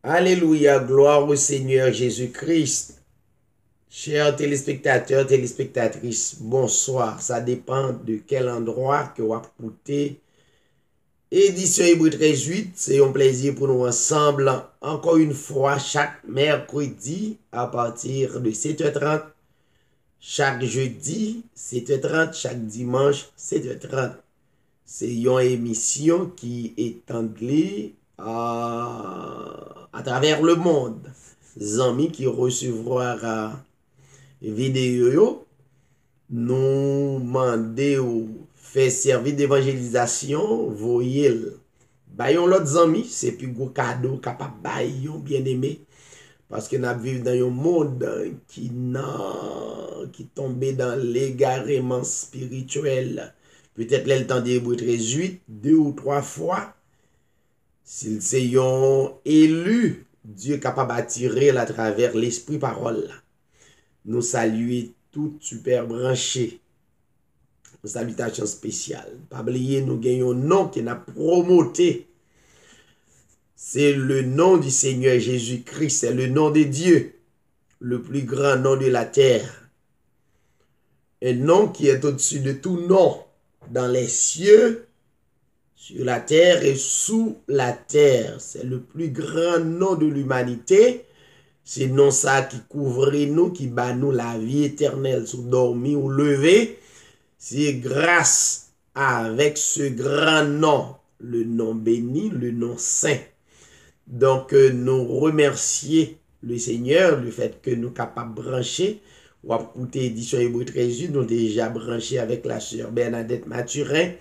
Alléluia, gloire au Seigneur Jésus-Christ. Chers téléspectateurs, téléspectatrices, bonsoir. Ça dépend de quel endroit que vous écoutez. Édition Hébreu 13:8, c'est un plaisir pour nous ensemble, encore une fois, chaque mercredi à partir de 7h30, chaque jeudi 7h30, chaque dimanche 7h30. C'est une émission qui est englée à travers le monde. Les amis qui recevront la vidéo, nous demander faire service d'évangélisation, voyez. Bayon l'autre amis, c'est plus gros cadeau capable bayon bien aimé. Parce que nous vivons dans un monde qui tombe dans l'égarement spirituel. Peut-être le temps d'Hébreu 13:8, 2 ou 3 fois. S'ils sont élus, Dieu est capable d'attirer à travers l'esprit parole. Nous saluons tout super branché. Une salutation spéciale. Pas oublier, nous gagnons un nom qui n'a promoté. C'est le nom du Seigneur Jésus-Christ. C'est le nom de Dieu. Le plus grand nom de la terre. Un nom qui est au-dessus de tout nom. Dans les cieux, sur la terre et sous la terre. C'est le plus grand nom de l'humanité. C'est non ça qui couvre nous, qui bat nous la vie éternelle, sous dormi ou levé. C'est grâce avec ce grand nom, le nom béni, le nom saint. Donc, nous remercions le Seigneur, le fait que nous sommes capables de brancher. Ou à écouter édition Hébreu 13, nous déjà branché avec la sœur Bernadette Mathurin,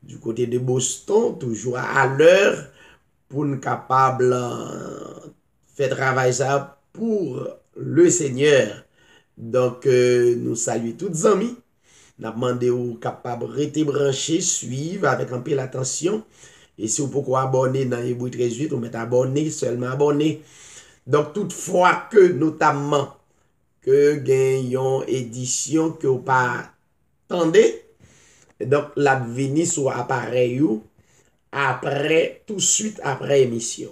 du côté de Boston, toujours à l'heure, pour nous capables faire travail ça pour le Seigneur. Donc, nous saluons tous les amis. Nous avons demandé aux capables de rester branchés, suivre avec un peu l'attention. Et si vous pouvez abonner dans Hébreu 13:8, vous mettez abonné, seulement abonné. Donc, toutefois que notamment que gagnons édition que vous pas attendez, donc la venir sur appareil après, tout de suite après émission.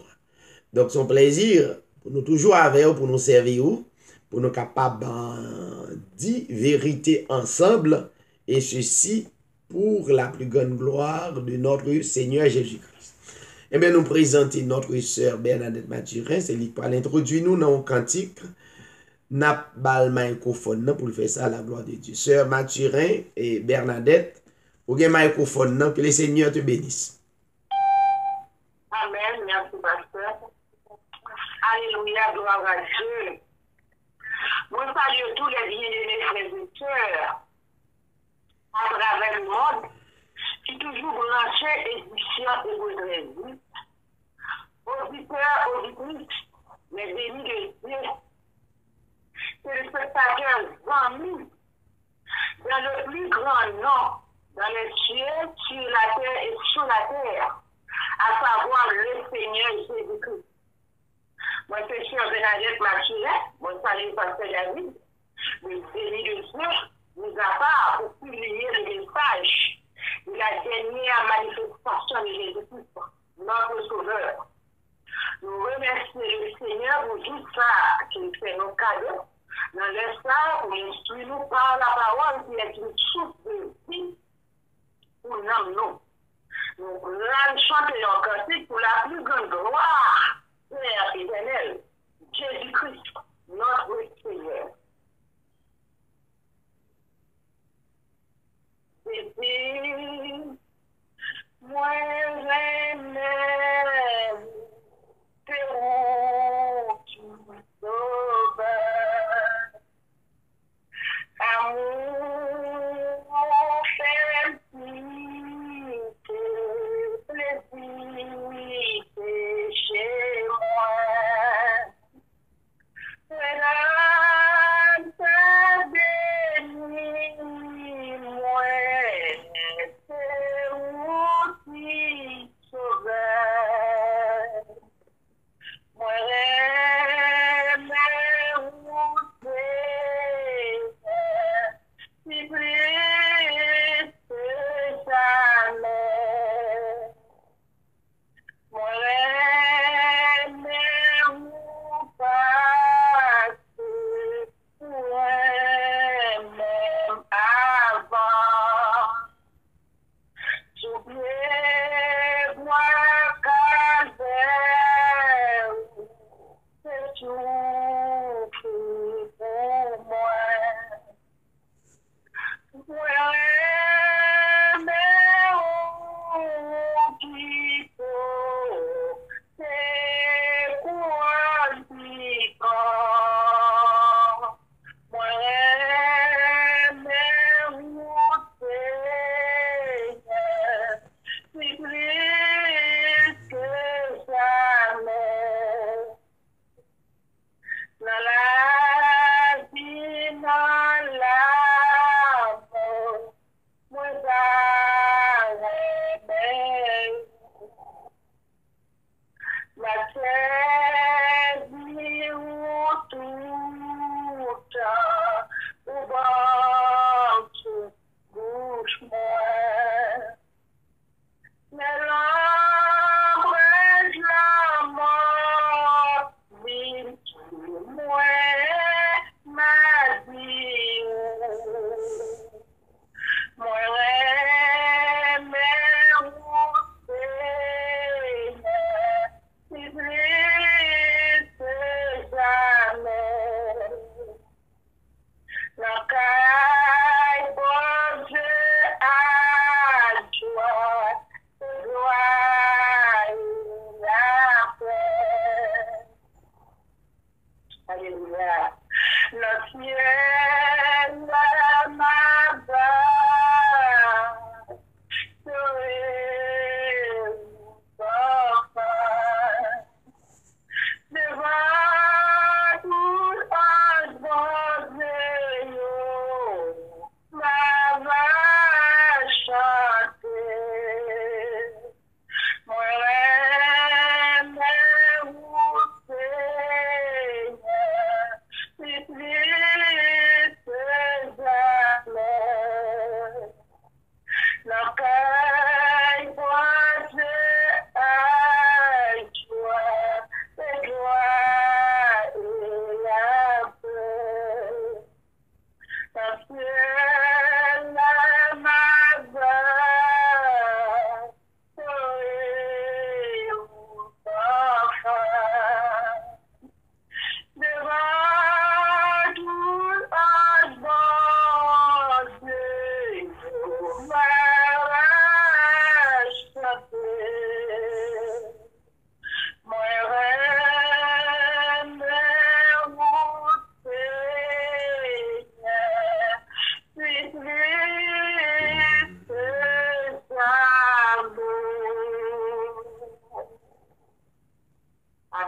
Donc, c'est un plaisir pour nous toujours avec vous, pour nous servir, pour nous capables de dire vérité ensemble, et ceci pour la plus grande gloire de notre Seigneur Jésus-Christ. Eh bien, nous présentons notre sœur Bernadette Mathurin, c'est lui qui va l'introduire nous dans un cantique. N'a pas le microphone pour faire ça à la gloire de Dieu. Sœur Mathurin et Bernadette, vous avez le microphone, que le Seigneur te bénisse. Amen, merci pasteur. Alléluia, gloire à Dieu. Moi, salue tous les bien-aimés frères et sœurs à travers le monde qui toujours branchés édition Hébreu 13. Auditeurs, auditrices, les bénis de Dieu, téléspectateurs, amis, dans le plus grand nom, dans les cieux, sur la terre et sous la terre, à savoir le Seigneur Jésus-Christ. Moi, c'est Sœur Bernadette Mathurin, moi, salut Pasteur David, le béni de Dieu nous a pas pour publier le message de la dernière manifestation de Jésus-Christ, notre Sauveur. Nous remercions le Seigneur pour tout ça qu'il fait nos cadeaux, dans l'instant pour instruire nous par la parole qui est une source de vie pour nous. Nous allons chanter un cantique pour la plus grande gloire, Père éternel, Jésus-Christ, notre Seigneur. Bébé, moi j'aime tes roues, tu sauves. Amour, fait plaisir chez moi. Madame, ta bénie, moi, c'est où qui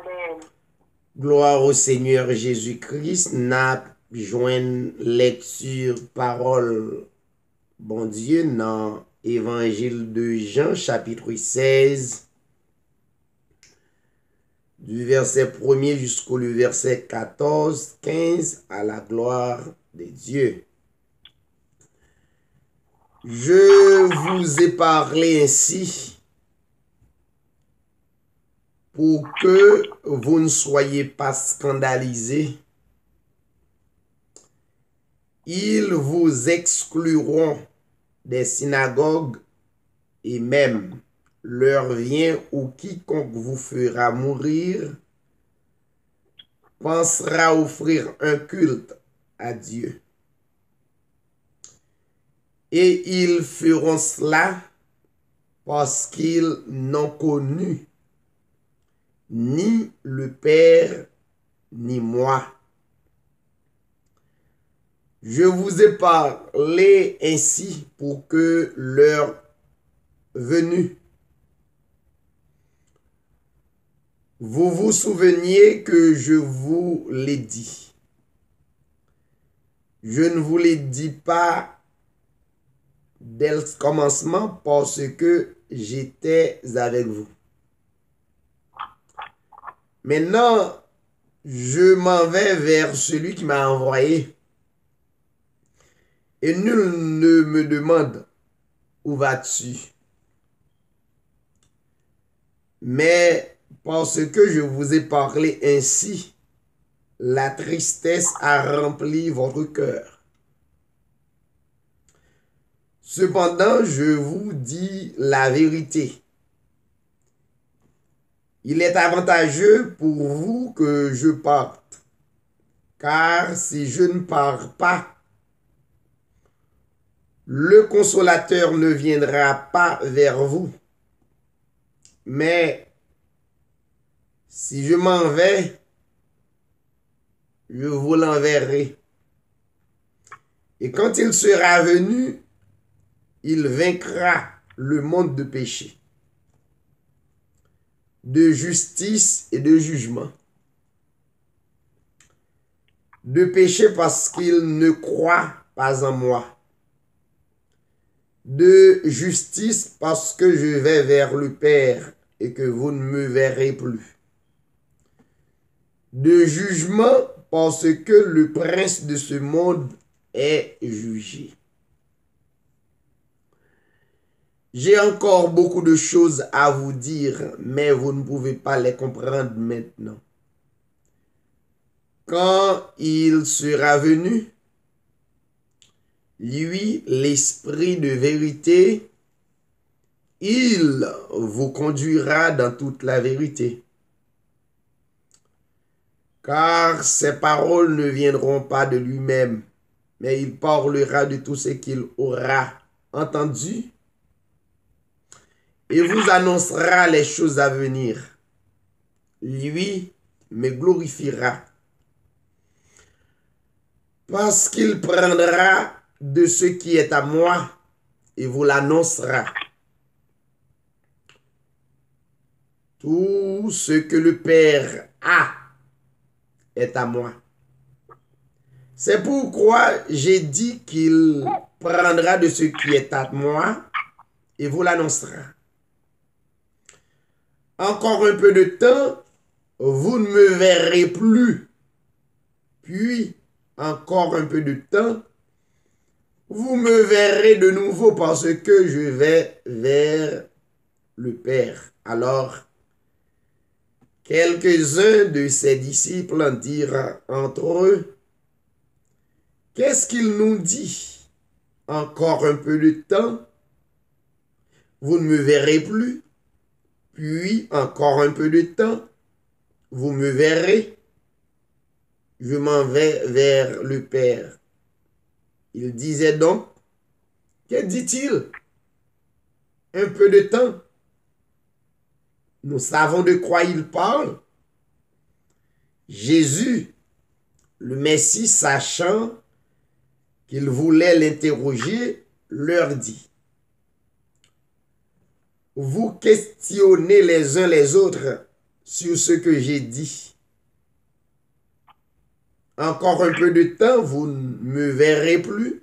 Amen. Gloire au Seigneur Jésus-Christ. N'a joint lecture parole bon Dieu dans Évangile de Jean chapitre 16 du verset 1er jusqu'au verset 14, 15 à la gloire de Dieu. Je vous ai parlé ainsi pour que vous ne soyez pas scandalisés. Ils vous excluront des synagogues et même l'heure vient où quiconque vous fera mourir pensera offrir un culte à Dieu. Et ils feront cela parce qu'ils n'ont connu ni le Père ni moi. Je vous ai parlé ainsi pour que l'heure venue, vous vous souveniez que je vous l'ai dit. Je ne vous l'ai dit pas dès le commencement parce que j'étais avec vous. Maintenant, je m'en vais vers celui qui m'a envoyé. Et nul ne me demande où vas-tu. Mais parce que je vous ai parlé ainsi, la tristesse a rempli votre cœur. Cependant, je vous dis la vérité. Il est avantageux pour vous que je parte, car si je ne pars pas, le consolateur ne viendra pas vers vous. Mais si je m'en vais, je vous l'enverrai. Et quand il sera venu, il vaincra le monde de péché, de justice et de jugement. De péché parce qu'il ne croit pas en moi. De justice parce que je vais vers le Père et que vous ne me verrez plus. De jugement parce que le prince de ce monde est jugé. J'ai encore beaucoup de choses à vous dire, mais vous ne pouvez pas les comprendre maintenant. Quand il sera venu, lui, l'Esprit de vérité, il vous conduira dans toute la vérité. Car ses paroles ne viendront pas de lui-même, mais il parlera de tout ce qu'il aura entendu et vous annoncera les choses à venir. Lui me glorifiera, parce qu'il prendra de ce qui est à moi et vous l'annoncera. Tout ce que le Père a est à moi. C'est pourquoi j'ai dit qu'il prendra de ce qui est à moi et vous l'annoncera. Encore un peu de temps, vous ne me verrez plus. Puis, encore un peu de temps, vous me verrez de nouveau parce que je vais vers le Père. Alors, quelques-uns de ses disciples dirent entre eux, « Qu'est-ce qu'il nous dit? Encore un peu de temps, vous ne me verrez plus. Puis, encore un peu de temps, vous me verrez. Je m'en vais vers le Père. » Il disait donc, que dit-il? Un peu de temps. Nous savons de quoi il parle. Jésus, le Messie, sachant qu'il voulait l'interroger, leur dit, « Vous questionnez les uns les autres sur ce que j'ai dit. Encore un peu de temps, vous ne me verrez plus.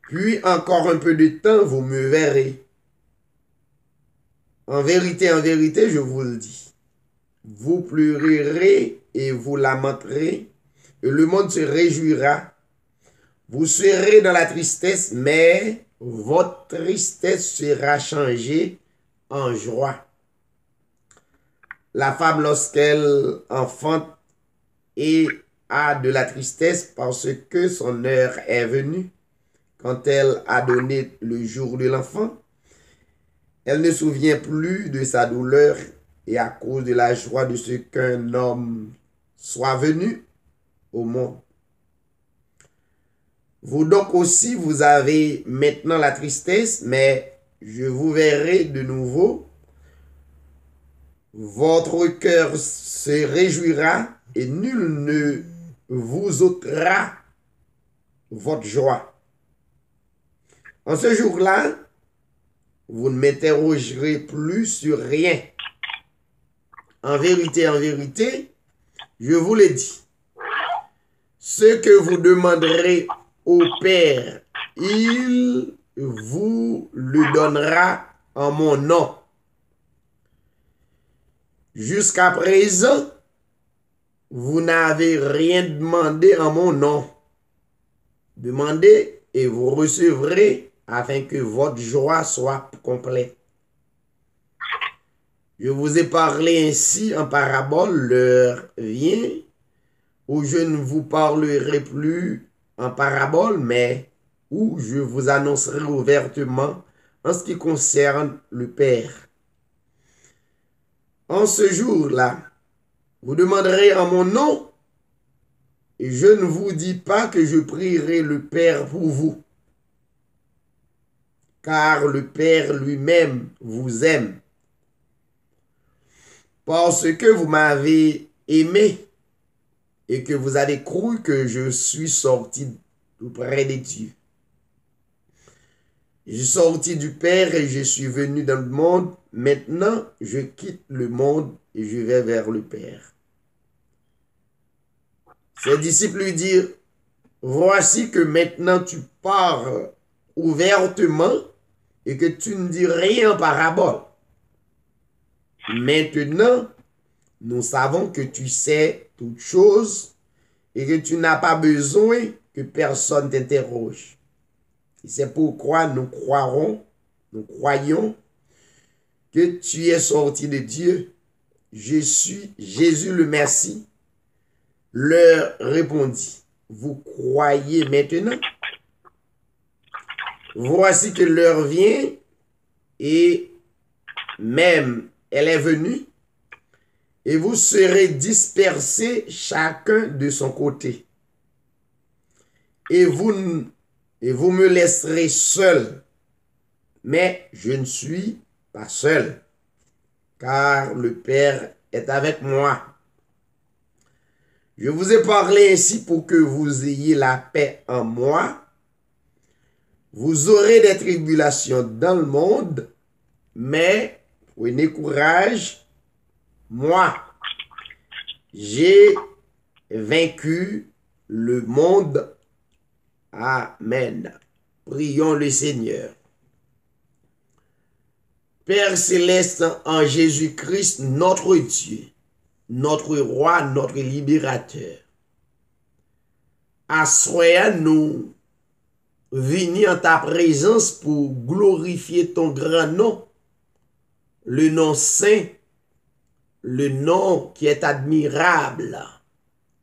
Puis encore un peu de temps, vous me verrez. En vérité, je vous le dis. Vous pleurerez et vous lamenterez, et le monde se réjouira. Vous serez dans la tristesse, mais votre tristesse sera changée en joie. La femme, lorsqu'elle enfante et a de la tristesse parce que son heure est venue, quand elle a donné le jour de l'enfant, elle ne se souvient plus de sa douleur et à cause de la joie de ce qu'un homme soit venu au monde. Vous donc aussi, vous avez maintenant la tristesse, mais je vous verrai de nouveau. Votre cœur se réjouira et nul ne vous ôtera votre joie. En ce jour-là, vous ne m'interrogerez plus sur rien. En vérité, je vous l'ai dit. Ce que vous demanderez au Père, il vous le donnera en mon nom. Jusqu'à présent, vous n'avez rien demandé en mon nom. Demandez et vous recevrez afin que votre joie soit complète. Je vous ai parlé ainsi en parabole, l'heure vient où je ne vous parlerai plus en parabole, mais où je vous annoncerai ouvertement en ce qui concerne le Père. En ce jour-là, vous demanderez en mon nom, et je ne vous dis pas que je prierai le Père pour vous, car le Père lui-même vous aime, parce que vous m'avez aimé et que vous avez cru que je suis sorti auprès de Dieu. Je suis sorti du Père et je suis venu dans le monde. Maintenant, je quitte le monde et je vais vers le Père. Ses disciples lui dirent, voici que maintenant tu parles ouvertement et que tu ne dis rien en parabole. Maintenant, nous savons que tu sais toutes choses et que tu n'as pas besoin que personne t'interroge. Et c'est pourquoi nous croyons que tu es sorti de Dieu. Je suis Jésus le Messie. Leur répondit, vous croyez maintenant? Voici que l'heure vient et même elle est venue et vous serez dispersés chacun de son côté. Et vous me laisserez seul. Mais je ne suis pas seul, car le Père est avec moi. Je vous ai parlé ainsi pour que vous ayez la paix en moi. Vous aurez des tribulations dans le monde, mais prenez courage. Moi, j'ai vaincu le monde. Amen. Prions le Seigneur. Père céleste, en Jésus-Christ, notre Dieu, notre roi, notre libérateur. Assoya nous venir en ta présence pour glorifier ton grand nom, le nom saint, le nom qui est admirable,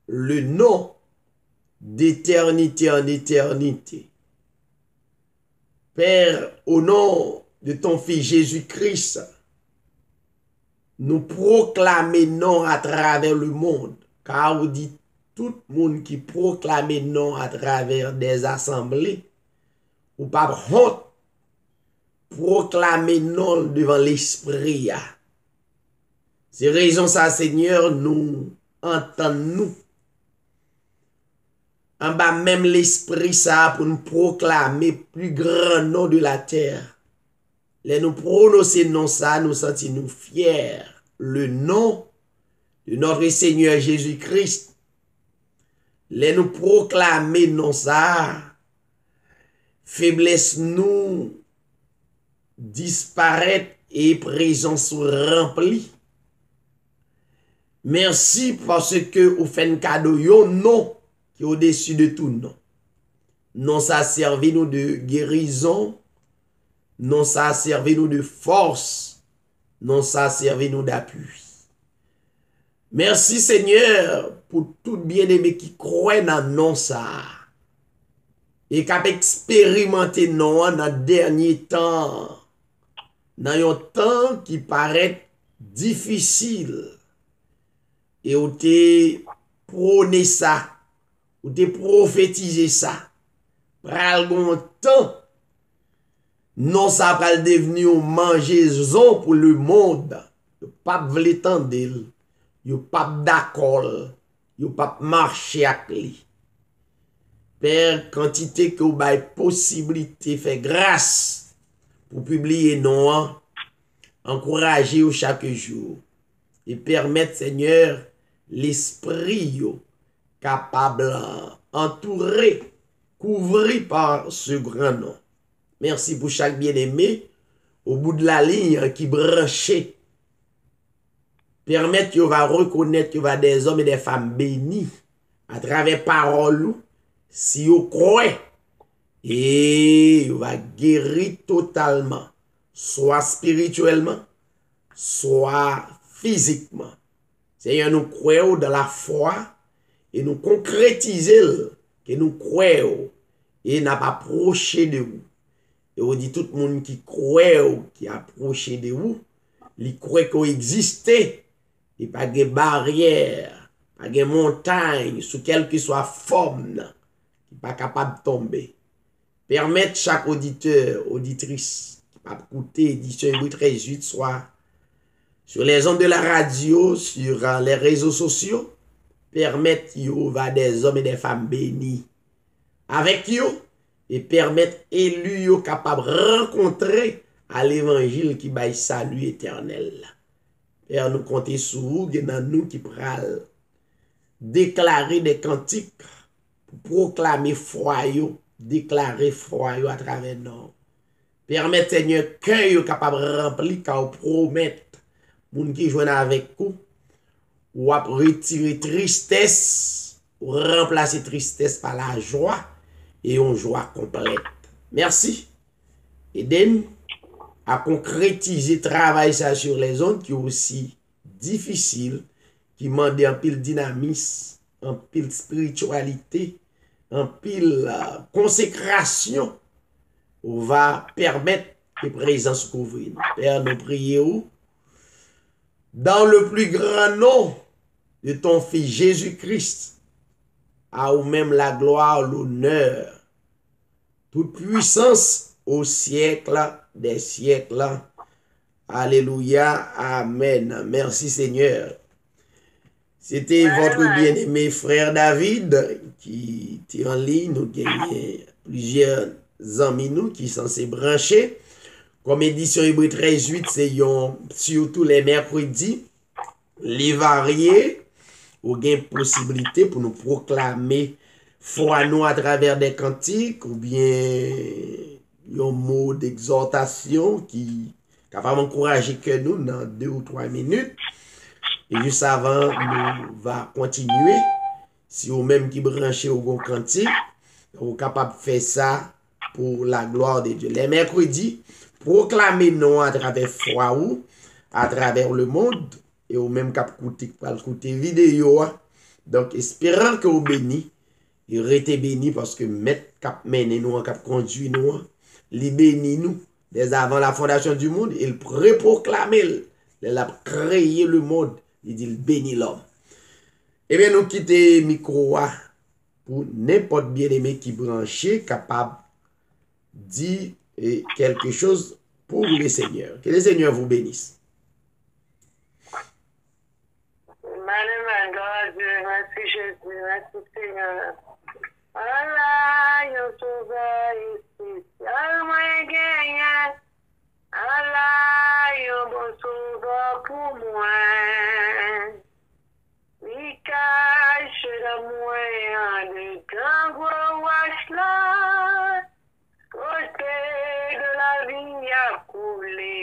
le nom d'éternité en éternité. Père, au nom de ton Fils Jésus-Christ, nous proclamons à travers le monde, car vous dites tout le monde qui proclame non à travers des assemblées, ou pas honte, proclamer non devant l'esprit. C'est raison ça, Seigneur, nous entendons-nous. En bas même l'esprit ça pour nous proclamer plus grand nom de la terre. Les nous prononcer non ça, nous sentons nous fiers le nom de notre Seigneur Jésus-Christ. Les nous proclamer non ça, faiblesse nous disparaître et présence remplie. Merci parce que vous faites un cadeau, yo non, qui est au-dessus de tout non. Non, ça a servi nous de guérison, non, ça a servi nous de force, non, ça a servi nous d'appui. Merci Seigneur pour tout bien-aimé qui croit dans non ça et qui a expérimenté non dans le dernier temps, dans un temps qui paraît difficile. Et ou te prôné ça, ou te prophétisé ça. Pral gon temps, non ça pral devenir mangeaison pour le monde. Yo pas vle tande, yo pas d'accord, yo pas marcher avec lui. Père, quantité que ou bay possibilité fait grâce pour publier non, encourager au chaque jour et permettre Seigneur l'esprit yo capable entouré, couvert par ce grand nom. Merci pour chaque bien-aimé au bout de la ligne qui branché. Permettre que va reconnaître que va des hommes et des femmes bénis à travers parole si vous croyez et va guérir totalement, soit spirituellement, soit physiquement. Seigneur, nous croyons dans la foi et nous concrétisons que nous croyons et n'a pas approché de vous. Et on dit tout le monde qui croit, qui approché de vous, il croit qu'il existe et pas de barrière, pas de montagne, sous quelle que soit forme, qui pas capable de tomber. Permettre chaque auditeur, auditrice, qui pas écouter édition 18 soit sur les ondes de la radio, sur les réseaux sociaux, permettre yo va des hommes et des femmes bénis avec yo et permettre élus yo capable rencontrer à l'évangile qui baille salut éternel. Père, nous comptons sur vous, dans nous qui pral déclarer des cantiques pour proclamer foi yo, déclarer foi yo à travers nous. Permettre Seigneur cœur yo capable rempli quand promettre moun qui joine avec vous ou à retirer tristesse ou remplacer tristesse par la joie et une joie complète. Merci. Aidez-nous à concrétiser travail ça sur les zones qui est aussi difficile, qui demande un pile dynamisme, un pile spiritualité, un pile consécration, on va permettre que présence couvrir. Père, nous prions dans le plus grand nom de ton Fils Jésus-Christ, à ou même la gloire, l'honneur, toute puissance au siècle des siècles. Alléluia, amen. Merci Seigneur. C'était votre bien-aimé frère David qui était en ligne. Nous gagnons plusieurs amis nous qui sont censés brancher. Comme édition Hébreu 13:8, c'est surtout les mercredis, les variés, ou gain possibilité pour nous proclamer foi nous à travers des cantiques ou bien un mot d'exhortation qui capable d'encourager que nous dans 2 ou 3 minutes. Et juste avant, nous va continuer. Si vous même qui branchez au bon cantique, vous capable de faire ça pour la gloire de Dieu. Les mercredis, proclamer non à travers foi ou à travers le monde et au même cap écouter vidéo. Donc espérant que vous béni et restez béni parce que mettre cap mener nous cap conduit nous li béni nous dès avant la fondation du monde, il préproclamer, il a créé le monde, il dit il bénit l'homme. Eh bien nous quitter micro pour n'importe bien-aimé qui branché capable dit quelque chose pour le Seigneur. Que le Seigneur vous bénisse. Merci Jésus, merci Seigneur. Allah, yo sauveur ici, Allah, yo bon sauveur pour moi. Mi cache le moyen de tango washla. Côté de la vie a coulé.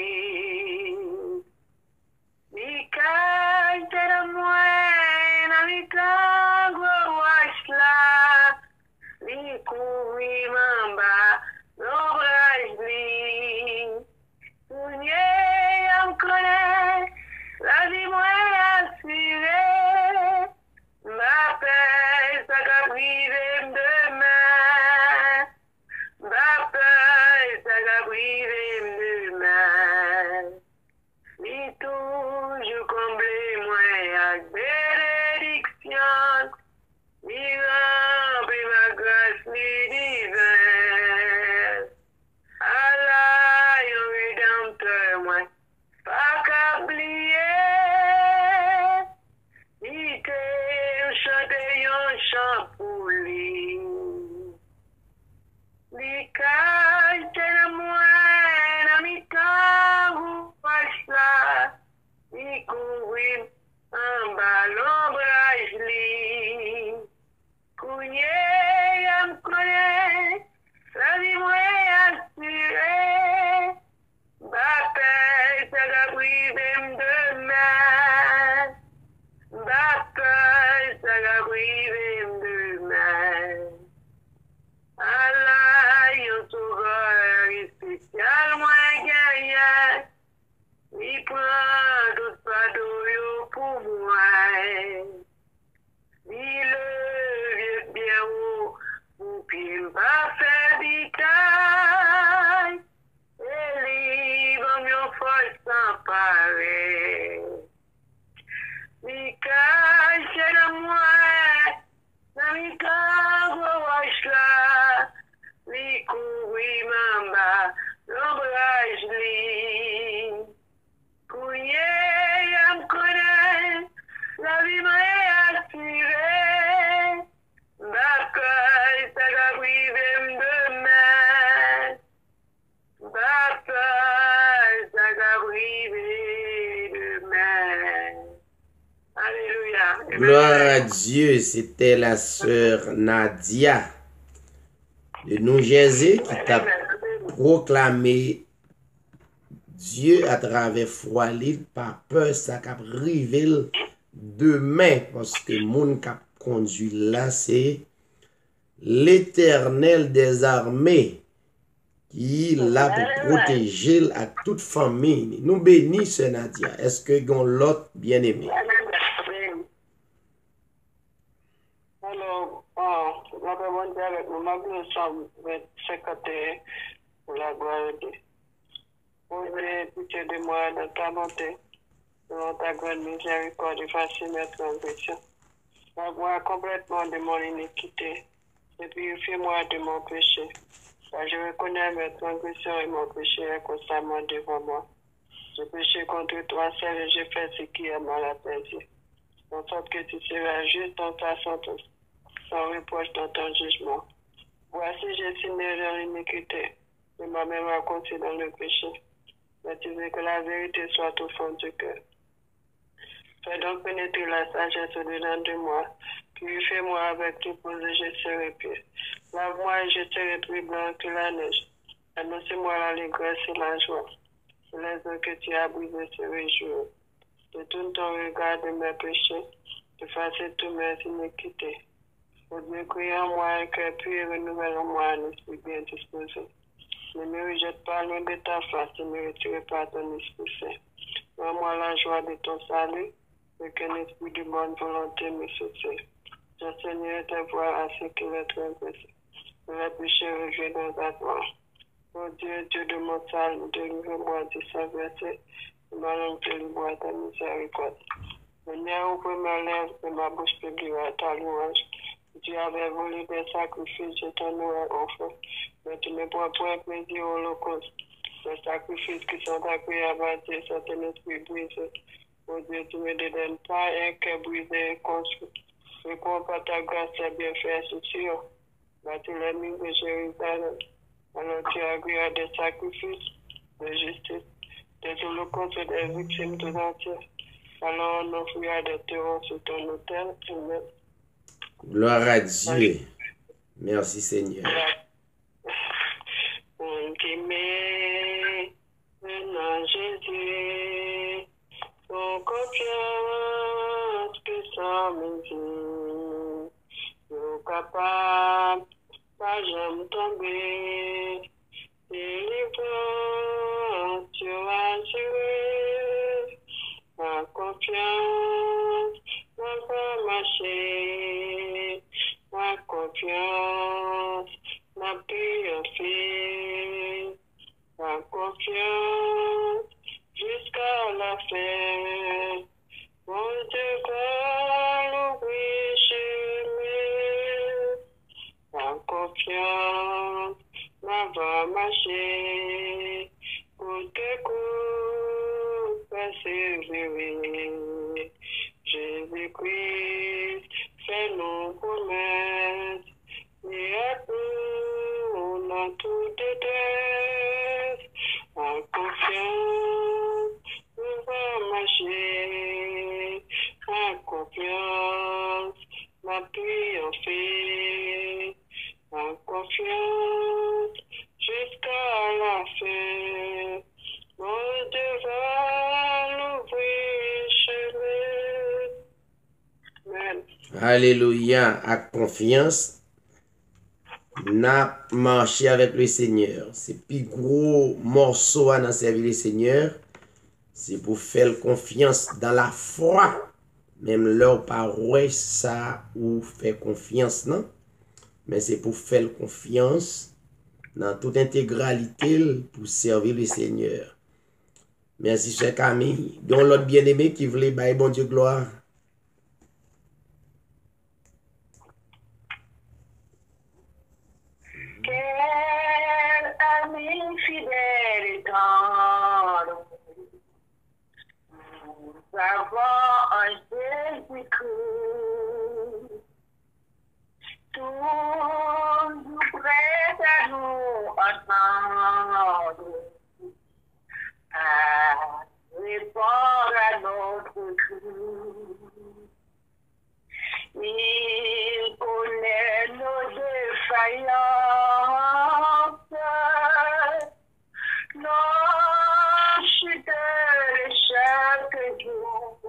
Mi cache le moyen de tango washla. Mi couri mamba, l'ombrage li. Unye am connaît, la vie moins assurée. Ma paix, ça va priver demain. Ma paix, ça va priver demain. Ni toujours comblé, moi, avec bénédiction. Ni rempli ma grâce, ni divin. Allah, yon rédempteur, moi, pas qu'à oublier. Ni te chante yon chant pour lui. Ni cache de moi, na mi temps, là. Ni couvrir en bas l'ombrage li. Kounye yam connaît, la vie moins assurée. Baptême, ça va priver demain. Baptême, ça va priver demain. Allah, yon sauveur spécial, moins guerrier. Il prend tout fardeau pour moi. Il le bien haut, pour qu'il va faire bitaille. Et livre mieux force sans pareil. Mi cache de moi, na mi cago washla. Mi couri mamba, l'ombrage li. Kounye yam connaît, la vie m'a assurée. Ma paix, ça va priver demain. Ma paix, ça va priver demain. Alléluia. Gloire à Dieu, c'était la sœur Nadia de New Jersey qui t'a proclamé Dieu à travers foi libre, pas peur, ça cap rivel demain, parce que mon cap conduit là, c'est l'Éternel des armées qui l'a pour protéger à toute famille. Nous bénissons Nadia. Est-ce que gon l'autre bien aimé? Alors, la demande avec nous, ma vie ensemble, 51 pour la gloire de Dieu. Ouvre pitié de moi dans ta bonté, dans ta grande miséricorde, effacer mes transgressions. Lave-moi complètement de mon iniquité, et purifie-moi de mon péché. Car je reconnais mes transgressions et mon péché est constamment devant moi. Je péché contre toi seul et j'ai fait ce qui est mal à tes yeux. En sorte que tu seras juste dans ta sentence, sans reproche dans ton jugement. Voici, j'ai signé dans l'iniquité, et ma main m'a conduit dans le péché. Mais tu veux que la vérité soit au fond du cœur. Fais donc pénétrer la sagesse au-dedans de moi. Purifie-moi avec tout pour que je serai pur. Lave-moi et je serai plus blanc que la neige. Annonce-moi l'allégresse et la joie. Les eaux que tu as brisées se réjouiront. Détourne ton regard de mes péchés. Efface tous mes iniquités. Ô Dieu, crée en moi un cœur pur et renouvelle en moi un esprit bien disposé. Ne me rejette pas loin de ta face, ne me retire pas ton esprit saint. Rends-moi la joie de ton salut, et qu'un esprit de bonne volonté me soutienne. J'enseignerai ta voix à ceux qui les transgressent. Les péchés reviennent dans ta gloire. Ô Dieu, Dieu de mon salut, délivre-moi de sa verset, et ma langue délivre ta miséricorde. Venez ouvrir mes lèvres et ma bouche publiera ta louange. Tu avais volé des sacrifices, je t'en aurais offert. Mais tu ne prends point plaisir au holocauste. Les sacrifices qui sont agréables à Dieu sont un esprit brisé. Ô Dieu, tu ne me donnes pas un cœur brisé et construit. Réponds par ta grâce et bienfaits sûrs. Bâtis les murs de Jérusalem. Alors tu agréas des sacrifices de justice. de tout le compte des victimes tout entières. Alors, nos prières de terreur sur ton autel. Amen. Gloire à Dieu. Merci Seigneur. On t'aimait, maintenant Jésus, ton confiance que sans mesure, nous capable, pas jamais tomber, délivrance, tu as assuré, ma confiance, ma va marcher, ma confiance, ma triomphé, ma confiance jusqu'à la fin. Mon Dieu va l'ouvrir chemin, ma confiance, ma va marcher, pour tes coups persévérer. Jésus-Christ, fais-nous promesses, et à nous dans toute détresse, en confiance, nous va marcher, en confiance, ma triompher, en confiance, jusqu'à la fin, mon Dieu va l'ouvrir chemin. Amen. Alléluia. À confiance, n'a marché avec le Seigneur. C'est plus gros morceau à dans servir le Seigneur. C'est pour faire confiance dans la foi. Même leur parole, ça ou faire confiance, non? Mais c'est pour faire confiance dans toute intégralité pour servir le Seigneur. Merci, cher Camille. Donc, l'autre bien-aimé qui voulait bailler bon Dieu gloire. Quel ami fidèle et tendre, nous avons un Jésus-Christ, toujours prêt à nous entendre, à répondre à notre cri. Il connaît nos défaillances, nos chutes chaque jour.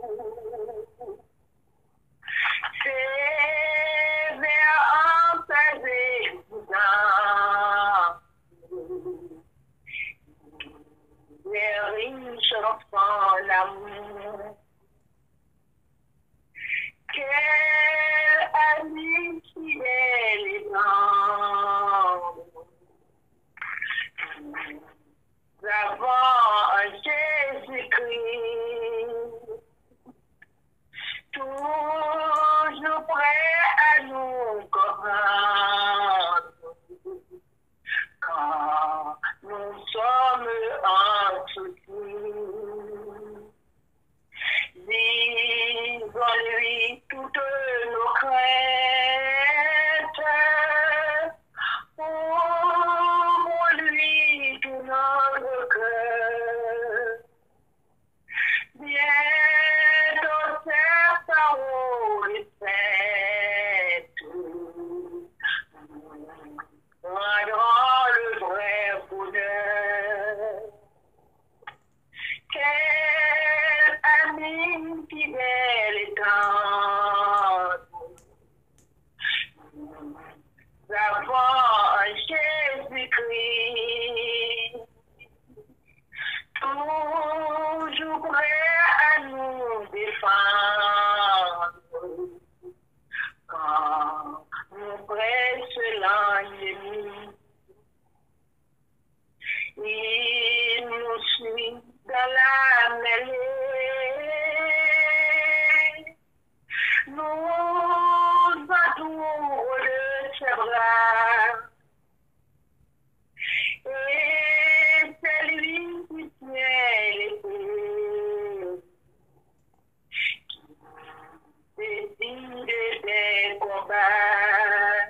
C'est vers un père les riches enfants l'amour. Quel ami fidèle et tendre, nous avons un Jésus-Christ, toujours prêt à nous comprendre quand nous sommes en souci. Disons-lui toutes nos craintes, ouvre-lui tout notre cœur. Bientôt ses paroles faites rendront le vrai bonheur. Quel ami fidèle et tendre, nous avons un Jésus-Christ, toujours prêt à nous défendre quand nous presse l'ennemi. Il nous suit dans la mêlée, nous entoure de ses bras, et c'est lui qui tient l'épée, qui décide des combats.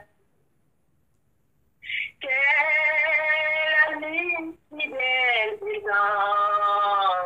Quel ami fidèle et tendre,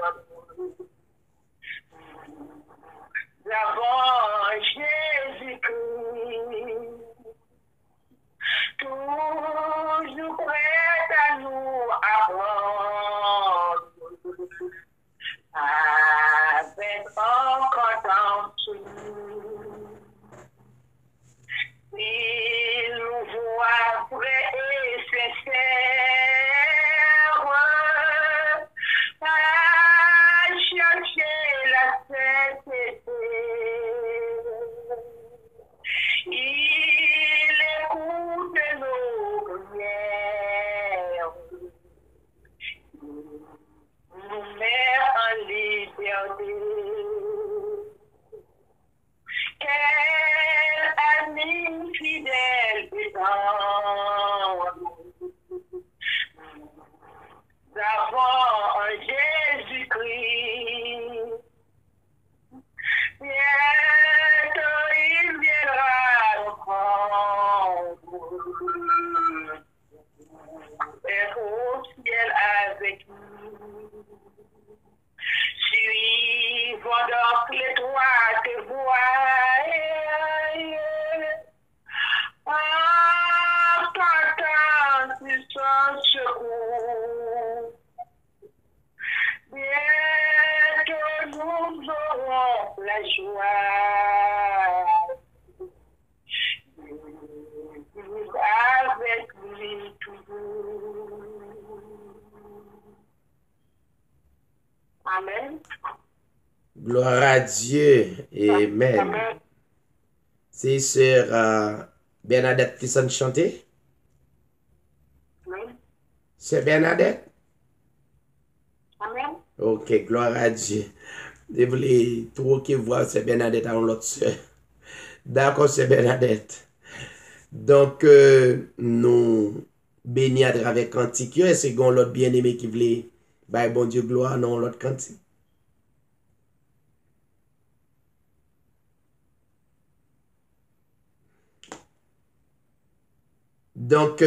les trois te voient. T'entends puissant secours. Bientôt nous aurons la joie. Vivre avec lui toujours. Amen. Gloire à Dieu. Amen. Amen. C'est sœur Bernadette qui s'en chantait? Oui. Sœur Bernadette? Amen. Ok, gloire à Dieu. Je voulais trop que voir sœur Bernadette à l'autre sœur. D'accord, sœur Bernadette. Donc, nous bénis à travers cantique. Est-ce qu'on l'autre bien-aimé qui voulait, bah, bon Dieu, gloire, non, l'autre cantique. Donc,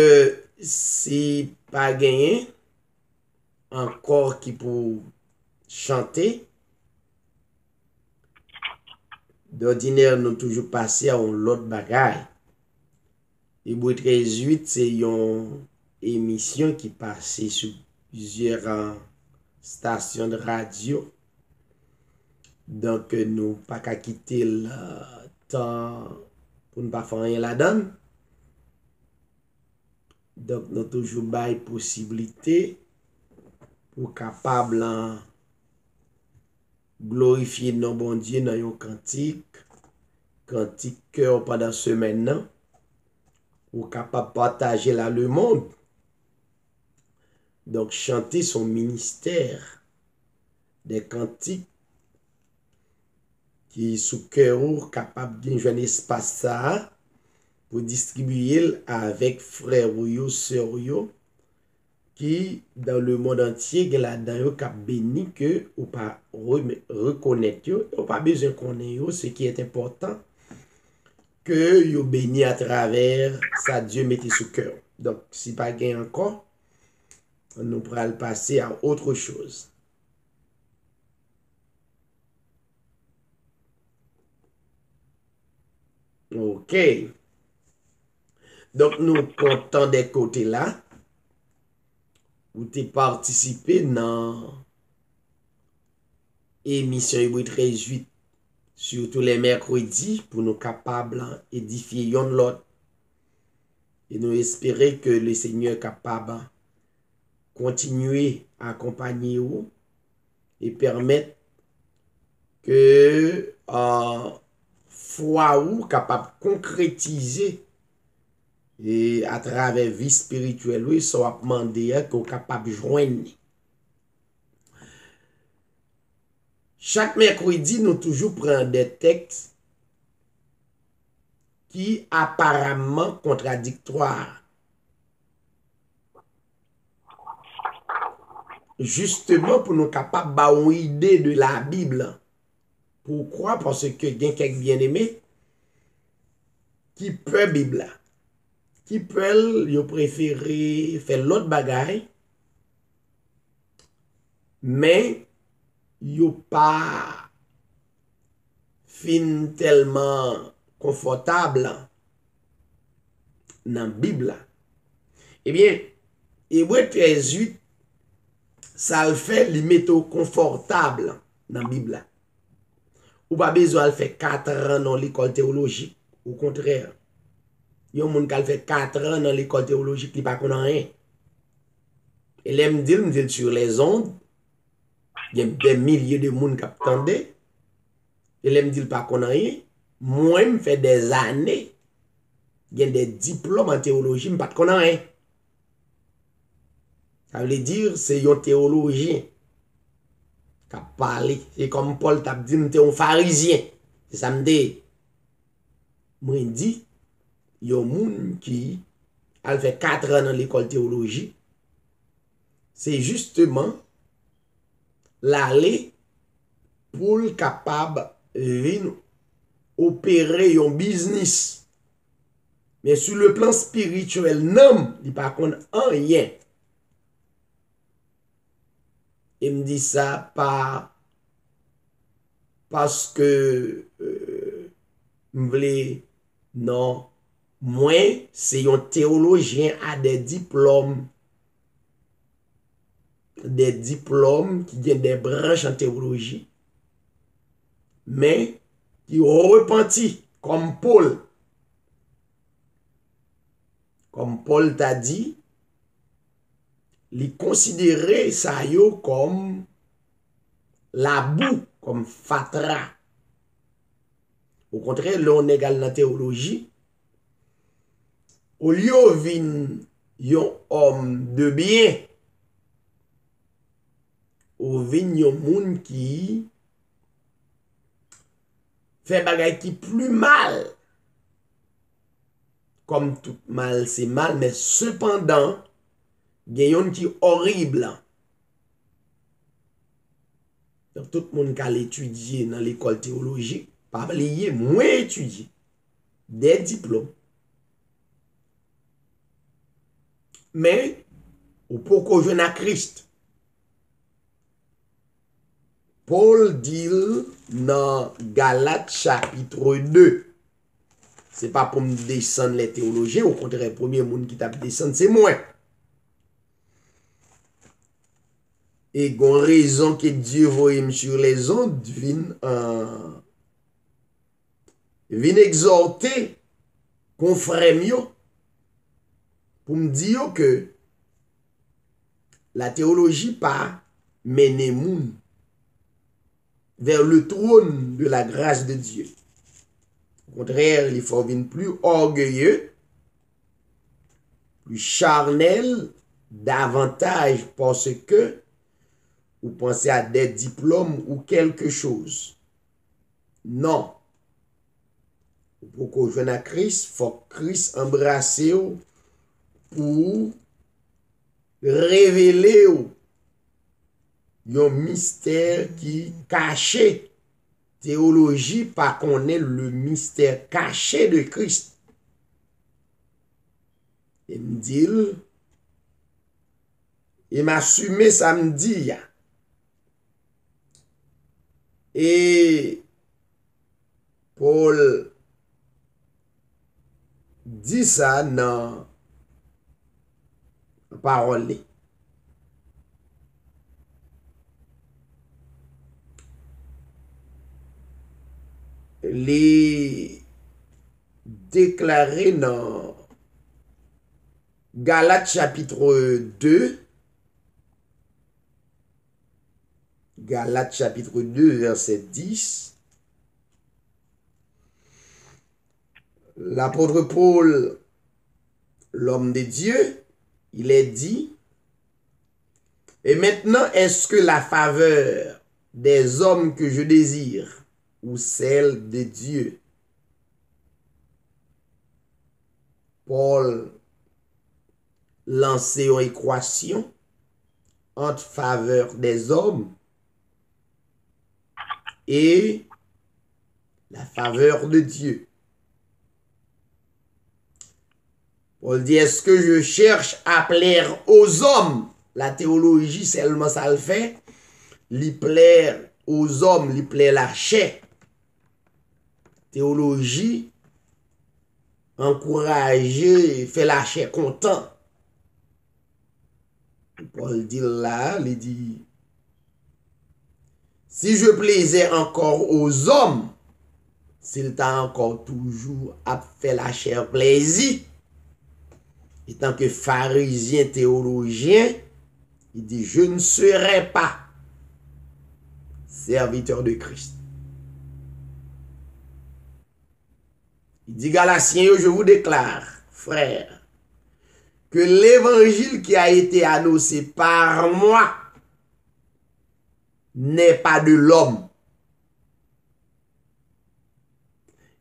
si pas gagné, encore qui pour chanter, d'ordinaire, nous toujours passé à l'autre bagaille. Et pour 13-8, c'est une émission qui passait sur plusieurs stations de radio. Donc, nous pas qu'à quitter le temps pour ne pas faire rien là-dedans. Donc, nous toujours bail possibilité pour capable glorifier nos bon Dieu dans un cantique cœur pendant semaine nan, pour capable partager là le monde. Donc, chanter son ministère des cantiques qui sous cœur capable de jouer un espace ça pour distribuer avec frères ou sœurs qui dans le monde entier là-dedans cap béni que ou pas reconnaître yo, ou pas besoin connaître ce qui est important que yo béni à travers ça Dieu mettez sous cœur. Donc si pas gain encore, nous pourrons passer à autre chose. OK. Donc nous comptons des côtés là où tu participé dans émission Hébreu 13-8 surtout les mercredis pour nous capables d'édifier yon l'autre et nous espérer que le Seigneur est capable continuer à accompagner vous et permettre que foi ou capable concrétiser et à travers vie spirituelle oui soit demander qu'on capable joindre. Chaque mercredi nous toujours prendre des textes qui apparemment contradictoires. Justement pour nous capables d'avoir une idée de la Bible. Pourquoi? Parce que il y a quelques bien-aimés qui peut Bible, qui peut préférer faire l'autre bagaille, mais yo pas fin tellement confortable dans la Bible. Eh bien, Hébreu 13-8, ça le fait, il met au confortable dans la Bible. Ou pas besoin de faire 4 ans dans l'école théologique. Au contraire, il y a un monde qui fait 4 ans dans l'école théologique qui ne connaît pas rien. Et là, me dit sur les ondes, il y a des milliers de monde qui attendent. Et là, me dit pas connaît rien. Moi, je fais des années, il y a des diplômes en théologie, je ne connais rien. Ça veut dire c'est un théologien qui a parlé. C'est comme Paul t'a dit, tu es un pharisien. C'est ça me dit. Moi, je dis, il y a un monde qui a fait 4 ans dans l'école théologie. C'est justement l'aller pour le capable de opérer un business. Mais sur le plan spirituel, non, il n'y a pas rien. Il me dit ça par parce que m'vle non, moi c'est un théologien à des diplômes qui ont des branches en théologie, mais qui ont repenti comme Paul. Comme Paul t'a dit, il considérait ça yo comme la boue, comme fatra. Au contraire, là on égal dans la théologie. Au lieu de yon homme de bien, ou vin yon moun qui fait bagay qui plus mal. Comme tout mal, c'est mal, mais cependant, il y a yon qui horrible. Donc, tout le monde qui a étudié dans l'école théologique, pas lié, moins étudié, des diplômes. Mais, ou pourquoi je à Christ? Paul dit dans Galates chapitre 2. C'est pas pour me descendre les théologiens, au contraire, le premier monde qui t'a descendre, c'est moi. Et gon raison que Dieu voit sur les ondes, vient exhorter confrère pour me dire que la théologie pas mener moun vers le trône de la grâce de Dieu. Au contraire, il faut venir plus orgueilleux, plus charnel, davantage parce que vous pensez à des diplômes ou quelque chose. Non. Pour qu'on vienne à Christ, il faut que Christ embrasse pour révéler un mystère qui caché. Théologie, pas qu'on est le mystère caché de Christ. Il me dit, il m'a assumé samedi. Et Paul dit ça dans la parole. Les déclaré dans Galates chapitre 2. Galates chapitre 2, verset 10. L'apôtre Paul, l'homme de Dieu, il est dit, et maintenant est-ce que la faveur des hommes que je désire ou celle de Dieu? Paul lançait une équation entre faveur des hommes et la faveur de Dieu. Paul dit, est-ce que je cherche à plaire aux hommes? La théologie, seulement ça le fait. Lui plaire aux hommes, lui plaire la chair. Théologie, encourager, fait la chair content. Paul dit là, il dit, si je plaisais encore aux hommes, s'il t'a encore toujours à faire la chair plaisir, et tant que pharisien théologien, il dit, je ne serai pas serviteur de Christ. Il dit, Galatiens, je vous déclare, frères, que l'évangile qui a été annoncé par moi n'est pas de l'homme.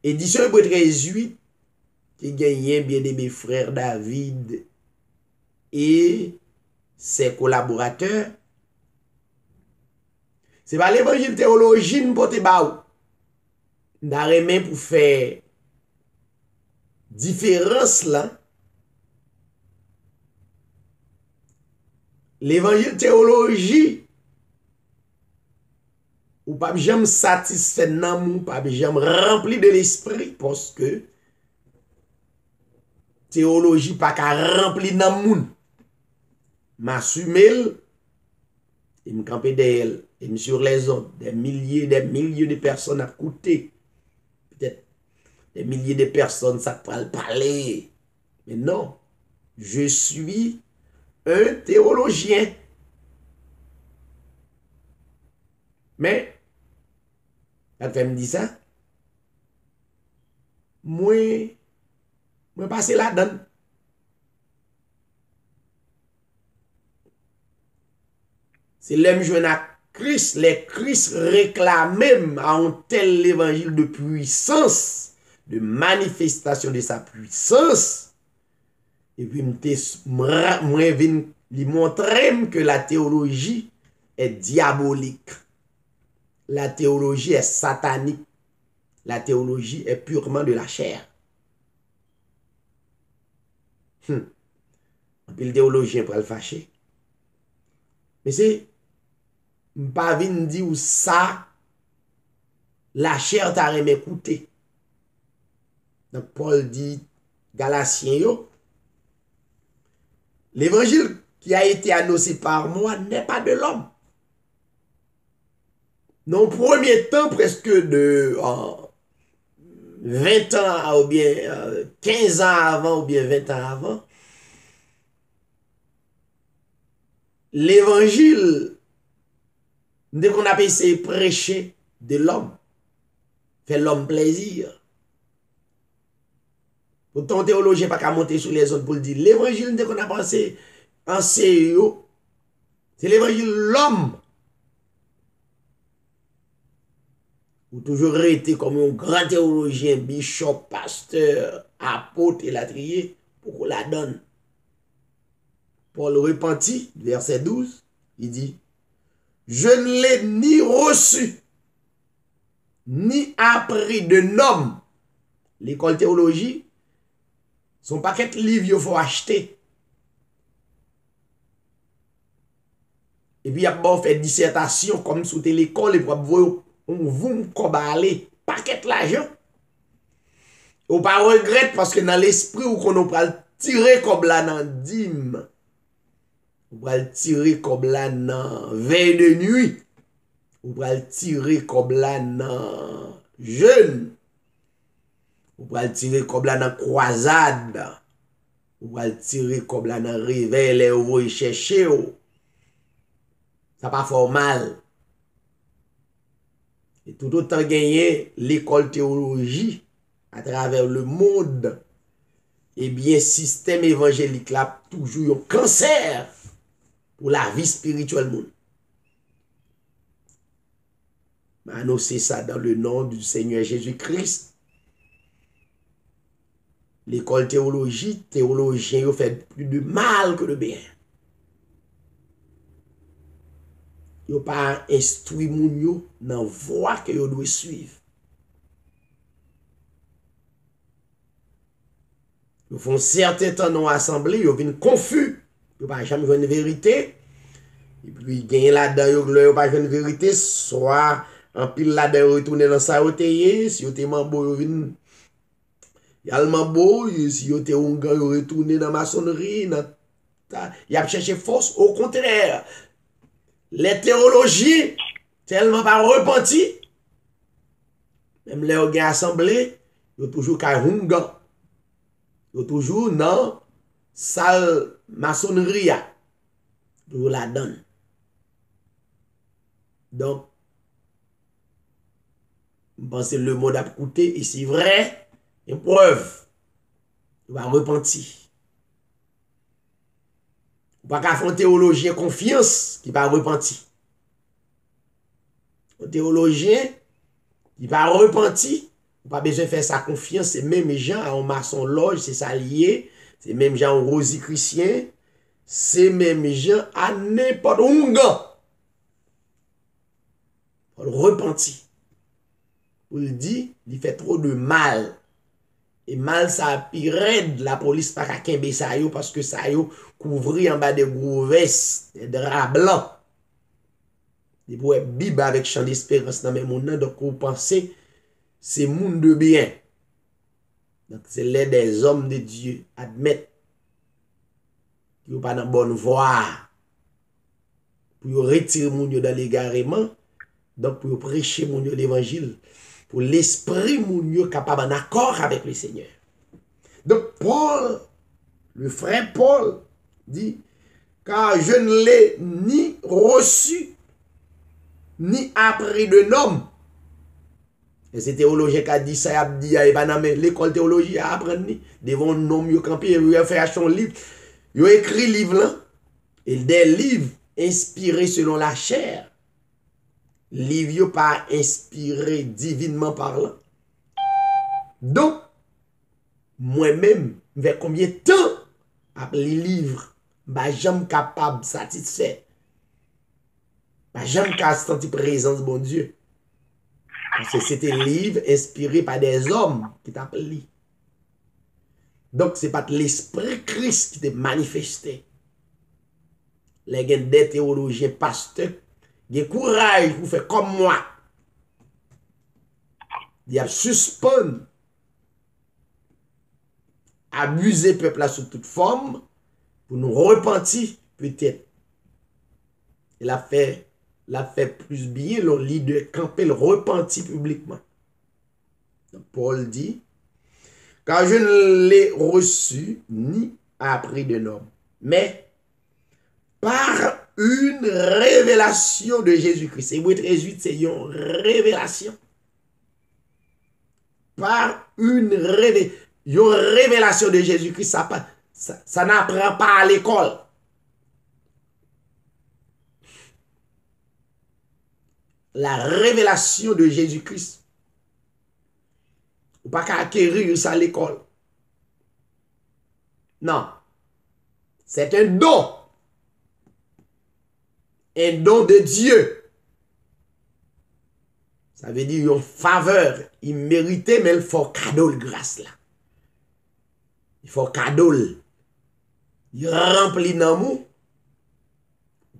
Édition Hébreux 13:8, qui gagnait bien aimé frère David et ses collaborateurs. C'est pas l'évangile théologique pour te baou. N'arrêt pour faire différence là. L'évangile théologie ou pas jamais satisfait nan, ou pas jamais rempli de l'esprit, parce que théologie pas qu'à rempli nan moun. M'assume et me camper d'elle et sur les autres, des milliers de personnes à écouter. Peut-être des milliers de personnes ça peut parler. Mais non, je suis un théologien. Mais, quand elle me dit ça, moi passe là-dedans. C'est l'homme jeune à Christ, les Christ réclament à un tel évangile de puissance, de manifestation de sa puissance. Et puis, moi, je lui montrer que la théologie est diabolique. La théologie est satanique. La théologie est purement de la chair. Puis le théologien pour le fâcher. Mais c'est pas vinn dire ça, la chair t'a remis écouter. Donc Paul dit, Galatiens yo, l'évangile qui a été annoncé par moi n'est pas de l'homme. Non, premier temps, presque de 20 ans ou bien 15 ans avant ou bien 20 ans avant, l'évangile, dès qu'on a essayé de prêcher de l'homme, fait l'homme plaisir. Pourtant, théologien pas qu'à monter sur les autres pour le dire. L'évangile, dès qu'on a pensé en sérieux, c'est l'évangile l'homme. Ou toujours été comme un grand théologien, bishop, pasteur, apôtre et latrier, pour qu'on la donne. Paul repentit, verset 12, il dit, je ne l'ai ni reçu, ni appris de homme. L'école théologie, son paquet de livres, il faut acheter. Et puis, il y a bon fait dissertation comme sous l'école, et pour voir on vous aller paquet l'argent. Ou pas regrette parce que dans l'esprit où qu'on va tirer comme là dans dîme. On va tirer comme là dans veille de nuit. On va tirer comme là dans jeûne. On va tirer comme là dans croisade. On va tirer comme là dans réveil les vous chercher. Ça pas formal. Et tout autant gagner l'école théologie à travers le monde, eh bien, système évangélique là, toujours un cancer pour la vie spirituelle monde. Annoncer ça dans le nom du Seigneur Jésus-Christ. L'école théologie, théologien, fait plus de mal que de bien. Yo pas instruit moun yo dans voie que yo doit suivre. Yo font certain temps dans l'assemblée, yo vinn confus, yo pas jamais une vérité. Et puis gagne là-dedans yo pas une vérité, soit en pile là-dedans retourner dans sa oteye, si yo te mambo yo vinn yal mambo, si yo te ongan yo retourner dans maçonnerie, y a cherché force au contraire. Les théologiens, tellement pas repenti, même les organes assemblés, ils ont toujours qu'à hungan. Ils ont toujours dans salle maçonnerie. Toujours la donne. Donc, je pense que le monde a écouté, et c'est vrai, une preuve. Il va repentir. Pas qu'à faire un théologien confiance qui va repentir. Un théologien qui va repentir, pas besoin de faire sa confiance, c'est même gens en maçon loge, c'est ça lié, c'est même gens en rosicrucien, c'est même gens à n'importe où gars. Pour repentir. Pour le dire, il fait trop de mal. Et mal ça pire la police pas qu'à kembe ça yo parce que ça yo couvri en bas de gros vestes, des draps blancs. Des pour Bible avec chant d'espérance dans mes monde, donc vous pensez, c'est monde de bien. Donc c'est l'aide des hommes de Dieu admettent qu'ils n'ont pas dans bonne voie. Pour retirer mon Dieu dans l'égarement, donc pour prêcher mon Dieu l'évangile, pour l'esprit mon Dieu capable en accord avec le Seigneur. Donc Paul, le frère Paul, dit, car je ne l'ai ni reçu, ni appris de l'homme. Et c'est théologien qui a dit ça, il a dit, l'école théologie a appris, devant un homme, il a campé, il a fait son livre, il a écrit livre là, et des livres inspirés selon la chair, livre pas inspiré divinement parlant. Donc, moi-même, vers combien de temps après les livres, je suis jamais capable de satisfaire. Je suis jamais capable de sentir présence de bon Dieu. Parce que c'était un livre inspiré par des hommes qui t'appellent. Donc, ce n'est pas l'esprit Christ qui t'a manifesté. Les gens des théologiens, pasteurs, ils ont courage pour faire comme moi. Ils ont suspendu, abuser le peuple sous toute forme, pour nous repentir, peut-être. Il a fait plus bien, le leader camper, le repentir publiquement. Donc, Paul dit, car je ne l'ai reçu ni appris de l'homme, mais par une révélation de Jésus-Christ. Hébreux 13:8, c'est une révélation. Par une révélation de Jésus-Christ, ça n'apprend pas à l'école. La révélation de Jésus-Christ. Ou pas qu'à acquérir ça à l'école. Non. C'est un don. Un don de Dieu. Ça veut dire une faveur. Il méritait, mais il faut cadeau de grâce là. Il faut cadeau. Il remplit d'amour.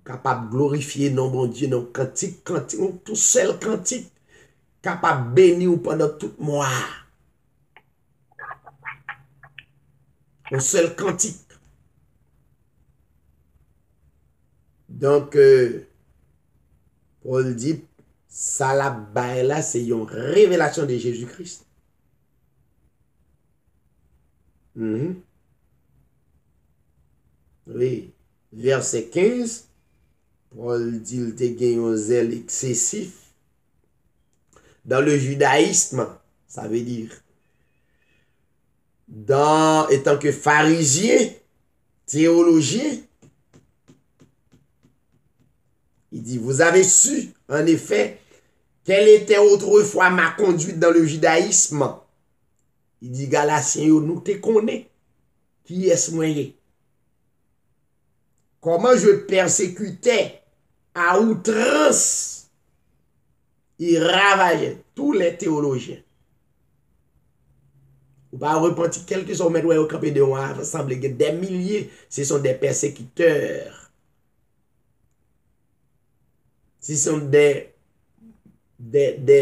Capable de glorifier non bon Dieu, non cantique, tout seul cantique. Capable de bénir pendant tout mois. Un seul cantique. Donc, Paul dit, ça là, c'est une révélation de Jésus-Christ. Oui. Verset 15, Paul dit, il te gagne un zèle excessif. Dans le judaïsme, ça veut dire, étant que pharisien, théologien, il dit, vous avez su, en effet, quelle était autrefois ma conduite dans le judaïsme. Il dit, Galatiens, nous te connaissons. Qui est-ce moyen? Comment je persécutais à outrance. Il ravageait tous les théologiens. Ou pas repentir quelques sont mettre au campé de moi, semble que des milliers, ce sont des persécuteurs. Ce sont des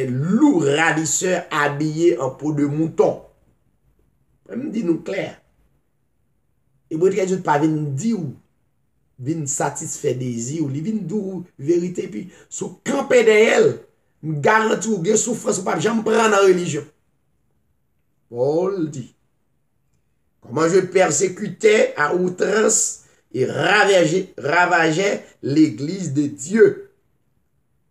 loups ravisseurs habillés en peau de mouton. Je me dis nous clair. Et vous ne pas venir dire ou venir satisfaire désir ou venir dire vérité puis sous camper de elle, me garantit ou bien souffrance ou pas jamais prendre en religion. Paul dit, comment je persécutais à outrance et ravageais l'église de Dieu.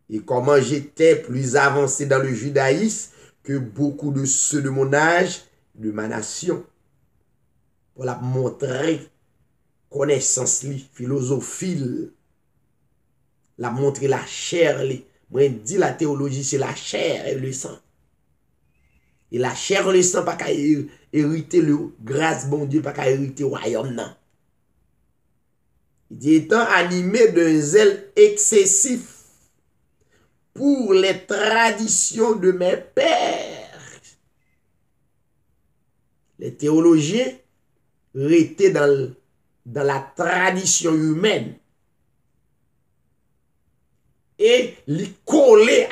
Et comment j'étais plus avancé dans le judaïsme que beaucoup de ceux de mon âge, de ma nation. Pour la montrer connaissance, philosophie, la montrer la chair. Moi, je dis la théologie, c'est la chair et le sang. Et la chair et le sang, pas qu'à hériter le grâce, bon Dieu, pas qu'à hériter le royaume, non. Il dit, étant animé d'un zèle excessif pour les traditions de mes pères. Les théologiens étaient dans la tradition humaine. et li collé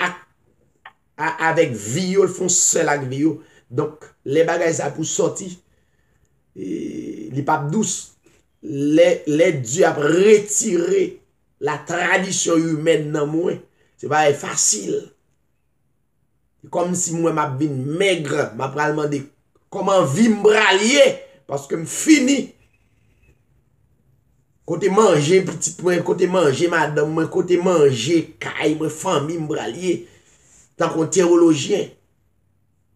avec vie, ils font seul avec vie. Donc, les bagages ça pour sortir, les papes douces, les dieux a retiré la tradition humaine dans moi. C'est pas facile. Comme si moi m'a vin maigre, m'a pral demander comment vivre m'bralier parce que me fini. Côté manger petite moi, côté manger madame moi, côté manger caille moi famille m'bralier tant qu'on théologien.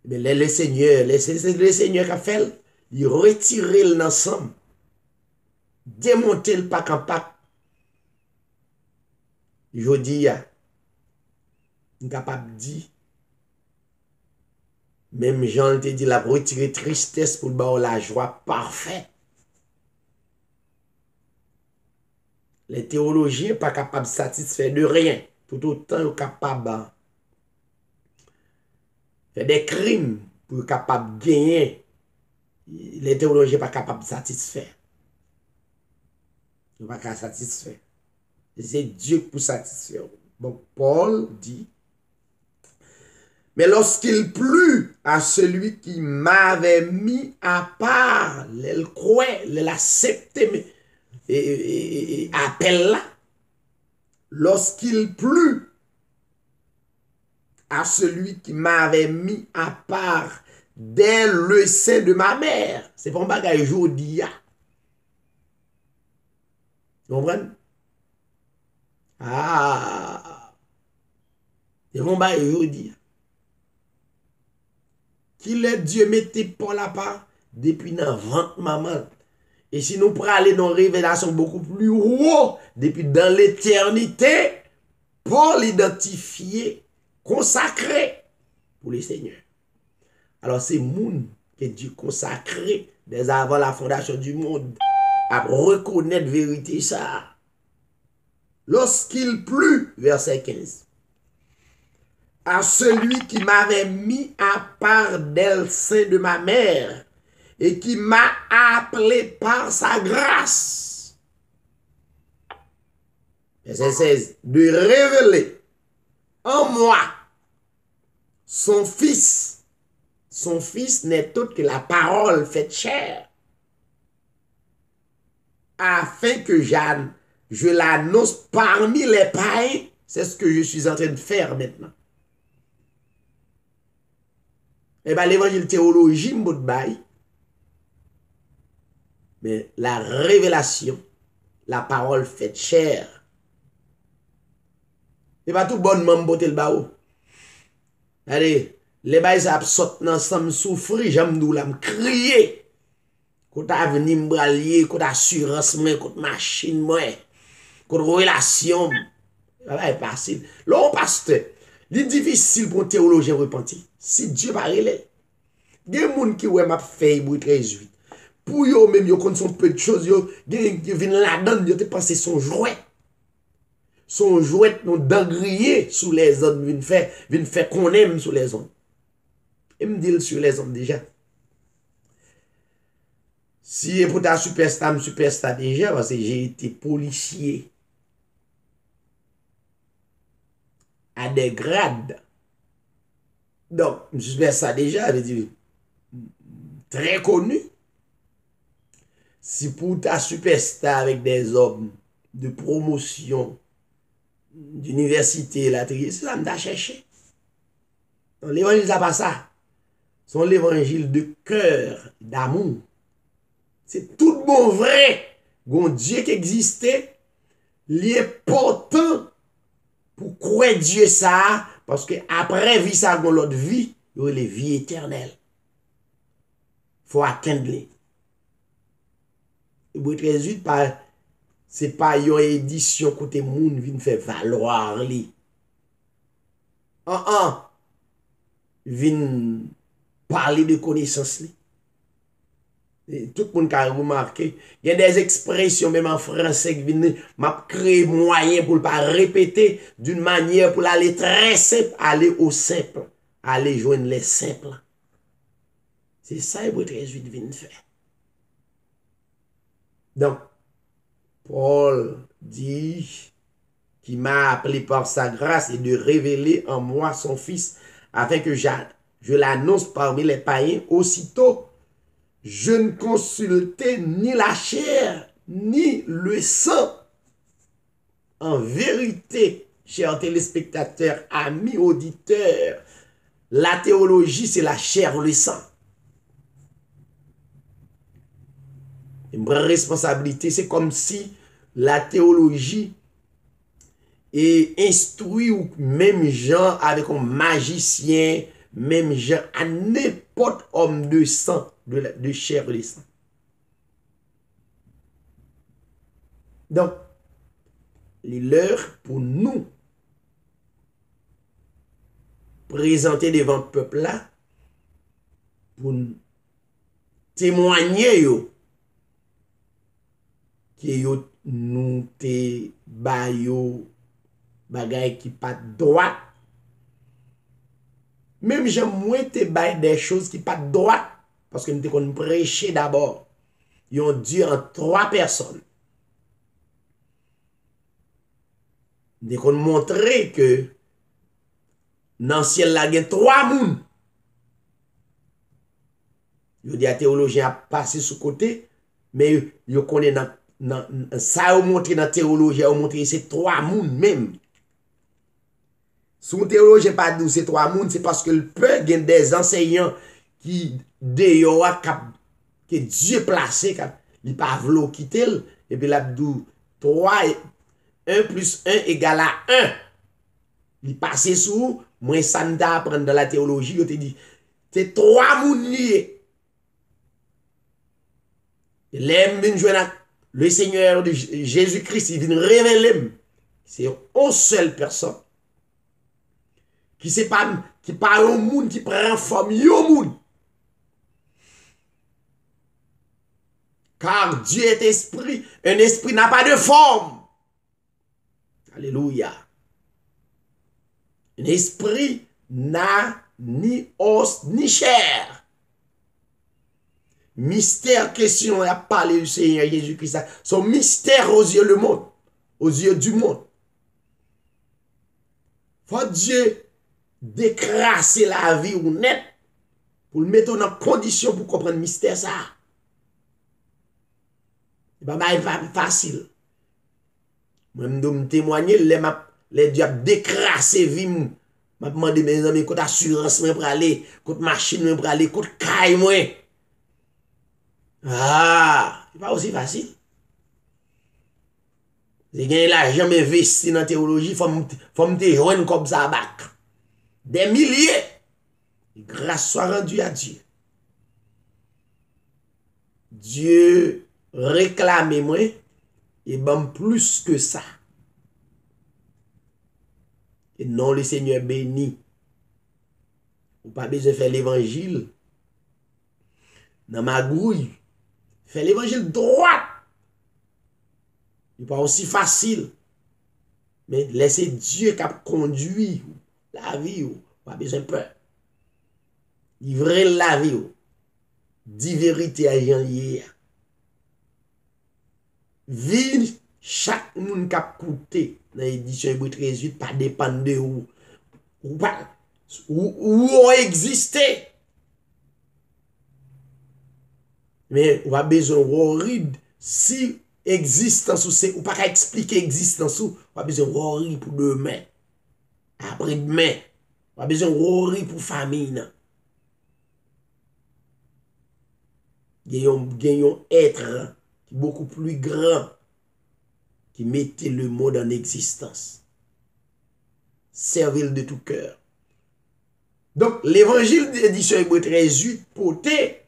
Mais le Seigneur, le Seigneur qui a fait, il retire l'ensemble, démonter le pack en pack. Je dis, il est capable de dire, même Jean te dit, la retirer tristesse pour le la joie parfaite. Les théologiens sont pas capables de satisfaire de rien, tout autant ils sont capables de faire des crimes pour être capables de gagner. Les théologiens ne sont pas capables de satisfaire. Ils ne sont pas satisfaire. C'est Dieu pour satisfaire. Donc Paul dit, mais lorsqu'il plut à celui qui m'avait mis à part, le croit, l'accepté, et appel là, lorsqu'il plut à celui qui m'avait mis à part dès le sein de ma mère, c'est pas un bagage aujourd'hui. Vous comprenez? Ah, c'est un bagage aujourd'hui. Qui le Dieu mettait Paul à part depuis dans ventre maman. Et si nous prenons aller dans une révélation beaucoup plus haut, depuis dans l'éternité, pour l'identifier, consacré pour le Seigneur. Alors c'est monde que Dieu consacré dès avant la fondation du monde à reconnaître vérité ça. Lorsqu'il plut, verset 15, à celui qui m'avait mis à part d'elle sein de ma mère, et qui m'a appelé par sa grâce. Verset 16. De révéler en moi son Fils. Son Fils n'est autre que la parole faite chair. Afin que je l'annonce parmi les païens. C'est ce que je suis en train de faire maintenant. Eh bien, l'évangile théologie, m'bout bail. Mais la révélation, la parole faite chair, c'est pas tout bonnement m'boter le bao. Allez, les bails ça saute ensemble souffrir, j'aime nous la crier. Quand t'as venu m'bralier, quand assurance moi, quand machine moi, quand relation, c'est pas facile. Là, pasteur, c'est difficile pour un théologien repentir. Si Dieu va relais. Il y a des gens qui ouais m'a fait bruit 18. Pour eux même yo connaissent peu de choses yo viennent là-dedans yo te penser son jouet nous d'engrier sous les hommes viennent faire qu'on aime sous les hommes et me dit sur les hommes déjà si pour ta superstar déjà parce que j'ai été policier à des grades donc superstar déjà veut dire très connu. Si pour ta superstar avec des hommes de promotion, d'université, la c'est ça que cherché. L'évangile, ça pas ça. C'est l'évangile de cœur, d'amour. C'est tout bon vrai. Gon Dieu qui existait, il est important pour croire Dieu ça, parce que après vie ça, gon l'autre vie, il y a les vies éternelles. Il faut atteindre les. C'est pas une édition côté moun vient faire valoir li. Vient parler de connaissance li. Et tout le monde a remarqué, il y a des expressions même en français qui viennent m'a créer moyen pour ne pas répéter d'une manière pour aller très simple, aller au simple, aller joindre les simples. C'est ça que 18 vient faire. Donc, Paul dit qui m'a appelé par sa grâce et de révéler en moi son Fils, afin que je l'annonce parmi les païens. Aussitôt, je ne consultais ni la chair, ni le sang. En vérité, chers téléspectateurs, amis auditeurs, la théologie, c'est la chair, le sang. Une vraie responsabilité, c'est comme si la théologie est instruite ou même gens avec un magicien, même gens à n'importe homme de sang, de chair et de sang. Donc, l'heure pour nous présenter devant le peuple là, pour témoigner yo, que yo nous te ba yo bagay qui pas droit. Même j'aime moins te bay des choses qui pas droit parce que nous te kon prêcher d'abord. Yon Dieu en 3 personnes. Nous kon montrer que dans le ciel la gen 3 moun. Yo di a théologien a passé sous côté, mais yo connaît ça a montré dans la théologie, a montré c'est 3 moun même. Si un théologien pas dit c'est 3 moun, c'est parce que le peuple a des enseignants qui dehors que Dieu placé, il pas voulu quitter, et puis l'abdou 3, 1 plus 1 égale à 1. Il passé sous, moi ça ne apprendre dans la théologie, il te dit, c'est 3 moun liés. L'aime vient joindre le Seigneur de Jésus-Christ, il vient révéler. C'est une seule personne. Qui c'est pas qui parle au monde qui prend forme au monde. Car Dieu est esprit, un esprit n'a pas de forme. Alléluia. Un esprit n'a ni os ni chair. Mystère, question, il a parlé du Seigneur Jésus-Christ. Son mystère aux yeux du monde. Aux yeux du monde. Faut Dieu décrasser la vie ou net pour le mettre en condition pour comprendre le mystère ça. C'est pas facile. Moi, je me témoigner, les diables décrasser vie. Je demande mes amis, côté assurance, pour aller, côté machine, pour aller, côté caille, moi. Ah, c'est pas aussi facile. J'ai gagné l'argent, investi dans la théologie, faut me te joindre comme ça, bac. Des milliers. Grâce soit rendue à Dieu. Dieu réclame moi et bon plus que ça. Et non, le Seigneur béni. Ou pas besoin de faire l'évangile dans ma gouille. Faire l'évangile droit. n'est pas aussi facile. Mais laissez Dieu qui a conduit la vie, pas besoin de peur. Livrer la vie, dit vérité à Jean hier. Vie, chaque monde qui a coûté dans l'édition Hébreu 13, pas dépendre de où. Ou exister. Mais on a besoin de worried si existence ou c'est ou pas expliquer existence ou on a besoin de worry pour demain. Après demain, on a besoin de worry pour famille. Gagnons être qui est beaucoup plus grand qui mettait le monde en existence. Servir de tout cœur. Donc, l'évangile d'édition Hébreu 13, porté,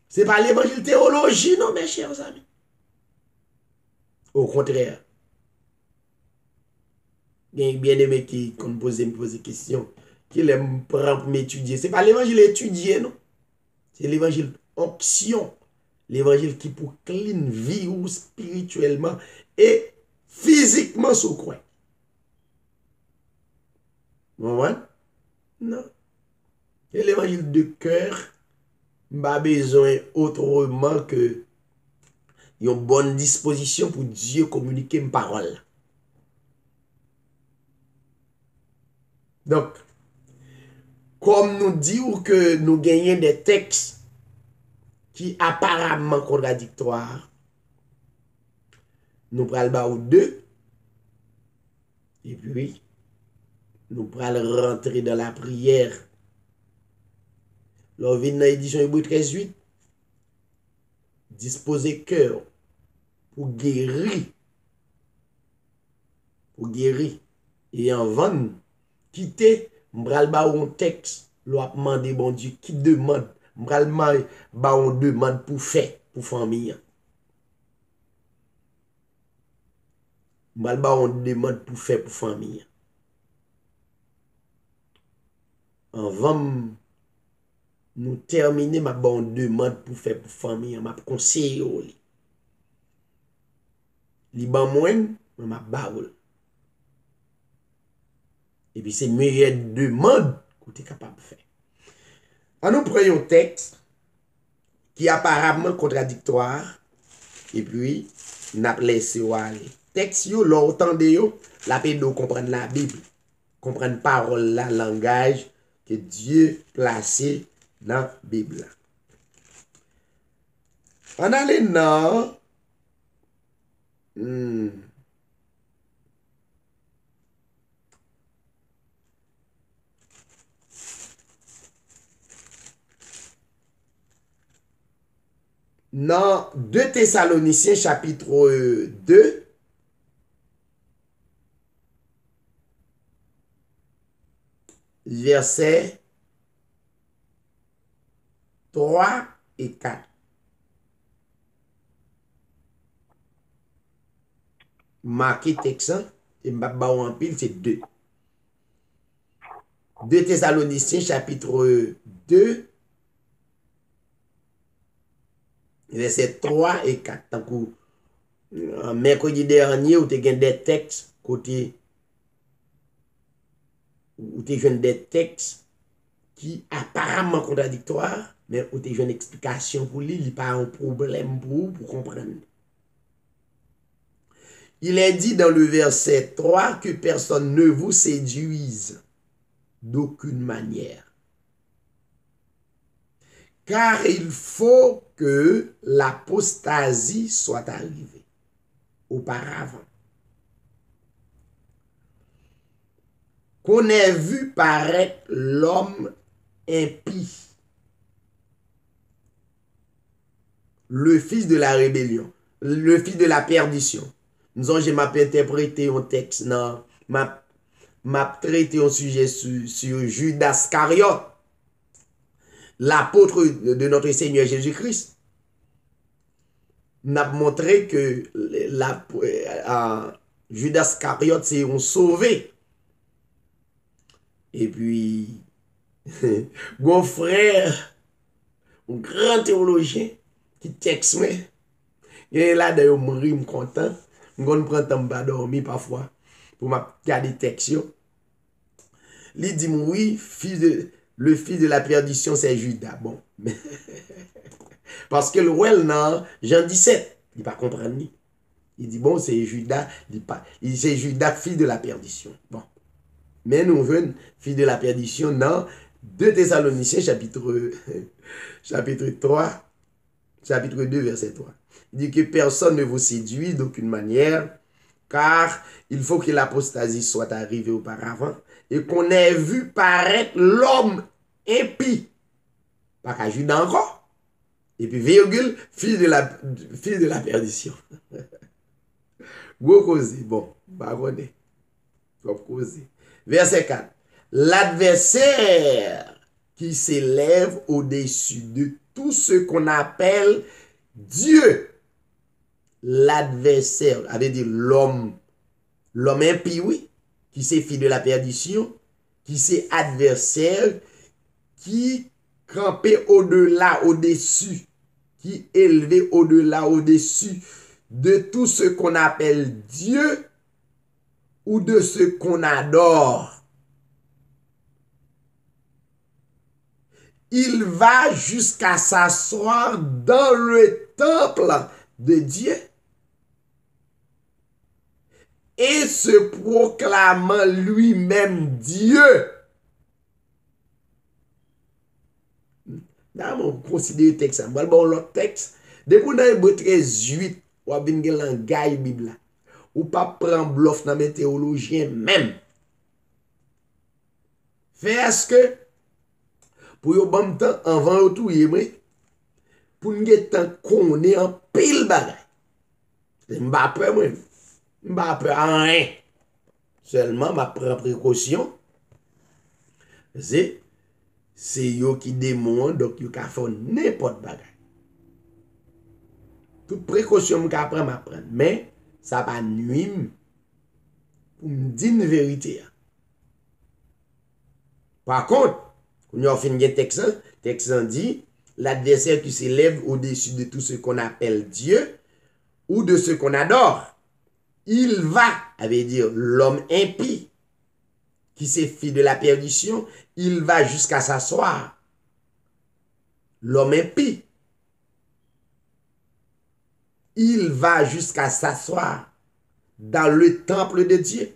ce n'est pas l'évangile théologie, non, mes chers amis. Au contraire. Il y a bien aimé qui me pose des questions, qui aime prendre pour m'étudier. Ce n'est pas l'évangile étudié, non. C'est l'évangile onction. L'évangile qui pour clean vie ou spirituellement et physiquement sous quoi. Vous voyez? Non. Et l'évangile de cœur, pas besoin autrement que une bonne disposition pour Dieu communiquer une parole. Donc, comme nous disons que nous gagnons des textes qui apparemment contradictoires, nous prenons deux, et puis nous prenons rentrer dans la prière. L'on vient dans l'édition Hébreu 13:8, disposer cœur pour guérir. Et en vendre, quitter, m'bral ba un texte, l'on a demandé bon Dieu, qui demande, m'bral ba on demande pour faire, pour famille. M'bral ba on demande pour faire pour famille. En vendre, nous terminer ma bonne demande pour faire pour famille, m'a conseiller li ban moins, m'a baoul. Et puis c'est meilleure demande que tu es capable de faire. En nous prenons un texte qui est apparemment contradictoire et puis n'a laissé aller. Texte yo l'entende yo, la pédo comprendre la Bible, comprendre parole la langage que Dieu placé dans la Bible. On allait dans dans 2 Thessaloniciens chapitre 2, versets 3 et 4. Marqué texte, et m'ba en pile, c'est 2. 2 Thessaloniciens chapitre 2, versets 3 et 4. Tant que mercredi dernier, où tu as des textes, côté, où tu as des textes qui apparemment contradictoires, mais où tu as une explication pour lui, il n'y a pas un problème pour comprendre. Il est dit dans le verset 3 que personne ne vous séduise d'aucune manière. Car il faut que l'apostasie soit arrivée auparavant. Qu'on ait vu paraître l'homme impie, le fils de la rébellion, le fils de la perdition. Nous avons, j'ai interprété un texte, m'a traité un sujet sur Judas Iscariote, l'apôtre de notre Seigneur Jésus-Christ. M'a montré que Judas Iscariote, c'est un sauvé. Et puis, mon frère, un grand théologien, qui texte, il est là d'ailleurs, je suis content. Je prends temps de dormir parfois pour regarder les textes. Il dit, oui, le fils de la perdition, c'est Judas. Bon. Parce que le well, non, Jean 17, il ne pas comprendre. Il dit, bon, c'est Judas, c'est Judas, fils de la perdition. Bon. Mais nous venons, fils de la perdition, dans 2 Thessaloniciens, chapitre 3, chapitre 2, verset 3. Il dit que personne ne vous séduit d'aucune manière, car il faut que l'apostasie soit arrivée auparavant et qu'on ait vu paraître l'homme impie. Pas qu'à Judas encore. Et puis, virgule, fils de la perdition. Gros causé. Bon, pas connaître. Gros causé. Verset 4. L'adversaire qui s'élève au-dessus de tout ce qu'on appelle Dieu. L'adversaire, avait dit l'homme impie, oui, qui s'est fils de la perdition, qui s'est adversaire, qui campait au-delà, au-dessus, qui élevait au-delà, au-dessus de tout ce qu'on appelle Dieu ou de ce qu'on adore. Il va jusqu'à s'asseoir dans le temple de Dieu et se proclamant lui-même Dieu. Là, on considère texte. Bon, l'autre texte. Depuis dans Hébreu 13:8, ou a bien gen langage Bible là. Ou pas prendre bluff dans mes théologiens même. Fait est-ce que pour yo bon temps avant yo tout yemre pour nous temps connaît en pile bagay. M'pa peur moi. M'pa peur rien. Seulement m'a prend précaution. C'est yo qui démon donc yo ka faire n'importe bagay. Toute précaution m'ka prend m'a prendre mais ça pas nuit pour me dire une vérité. Par contre, quand on fin de texte dit l'adversaire qui s'élève au-dessus de tout ce qu'on appelle Dieu ou de ce qu'on adore, il va, avait dire l'homme impie qui s'est fait de la perdition, il va jusqu'à s'asseoir. L'homme impie, il va jusqu'à s'asseoir dans le temple de Dieu.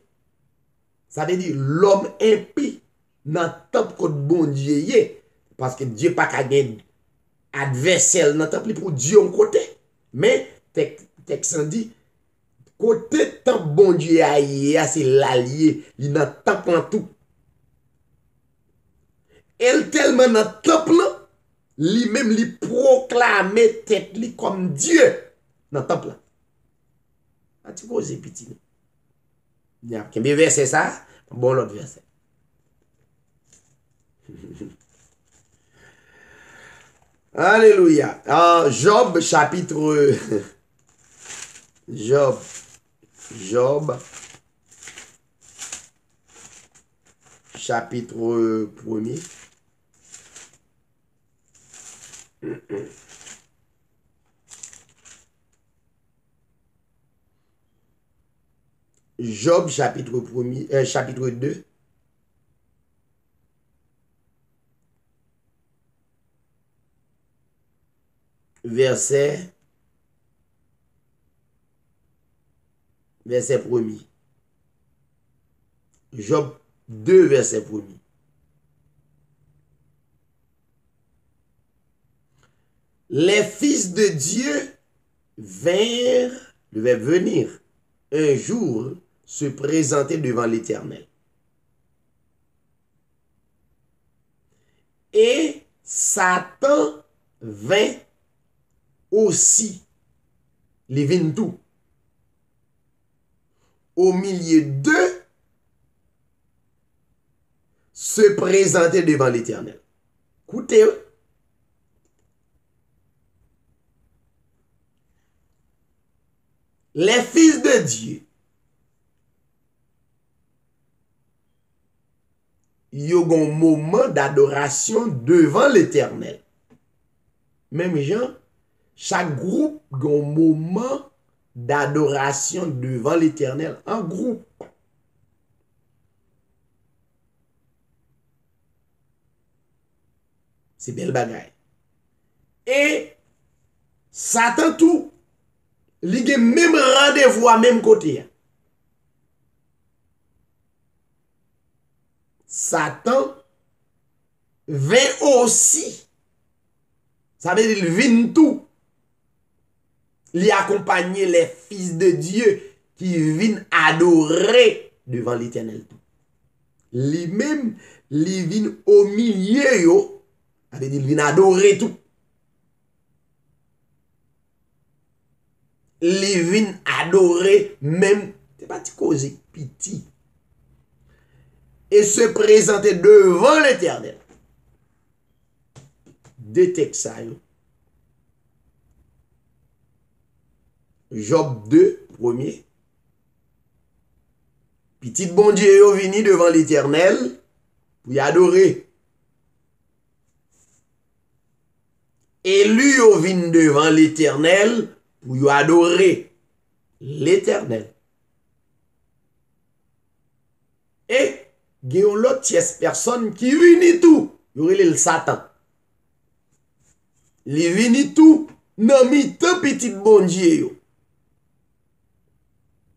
Ça veut dire l'homme impie dans le temple que bon Dieu parce que Dieu pas qu'à gagner adversaire dans le temple pour Dieu en côté. Mais texte dit côté temple bon Dieu c'est l'allié, il dans le temple en tout. Elle tellement dans le temple lui-même lui proclamer tête lui comme Dieu dans le temple. A tu cause petit. Il y a un verset ça, bon l'autre verset. Alléluia. Job chapitre Job chapitre 1er. Job chapitre 1er, chapitre 2. Verset 1er. Job 2, verset 1er. Les fils de Dieu devaient venir un jour se présenter devant l'Éternel. Et Satan vint aussi, les vint tout, au milieu d'eux, se présenter devant l'Éternel. Écoutez, les fils de Dieu, ils ont un moment d'adoration devant l'Éternel. Même gens, chaque groupe a un moment d'adoration devant l'Éternel en groupe. C'est belle bagaille. Et Satan tout, il a même rendez-vous à même côté. Satan vint aussi. Ça veut dire qu'il vient tout. Il accompagner les fils de Dieu qui viennent adorer devant l'Éternel. Lui-même, il vient au milieu, yo. Ça veut dire qu'il vient adorer tout. Il vient adorer même, c'est pas cause petit. Et se présenter devant l'Éternel. Deux textes ça, yo. Job 2, premier. Petit bon Dieu yo vini devant l'Éternel pour y adorer. Élu yo vini devant l'Éternel pour y adorer l'Éternel. Et il y a l'autre tierce personne qui vini tout. Yo le Satan. Il vini tout nan mi tan petit bon Dieu yo.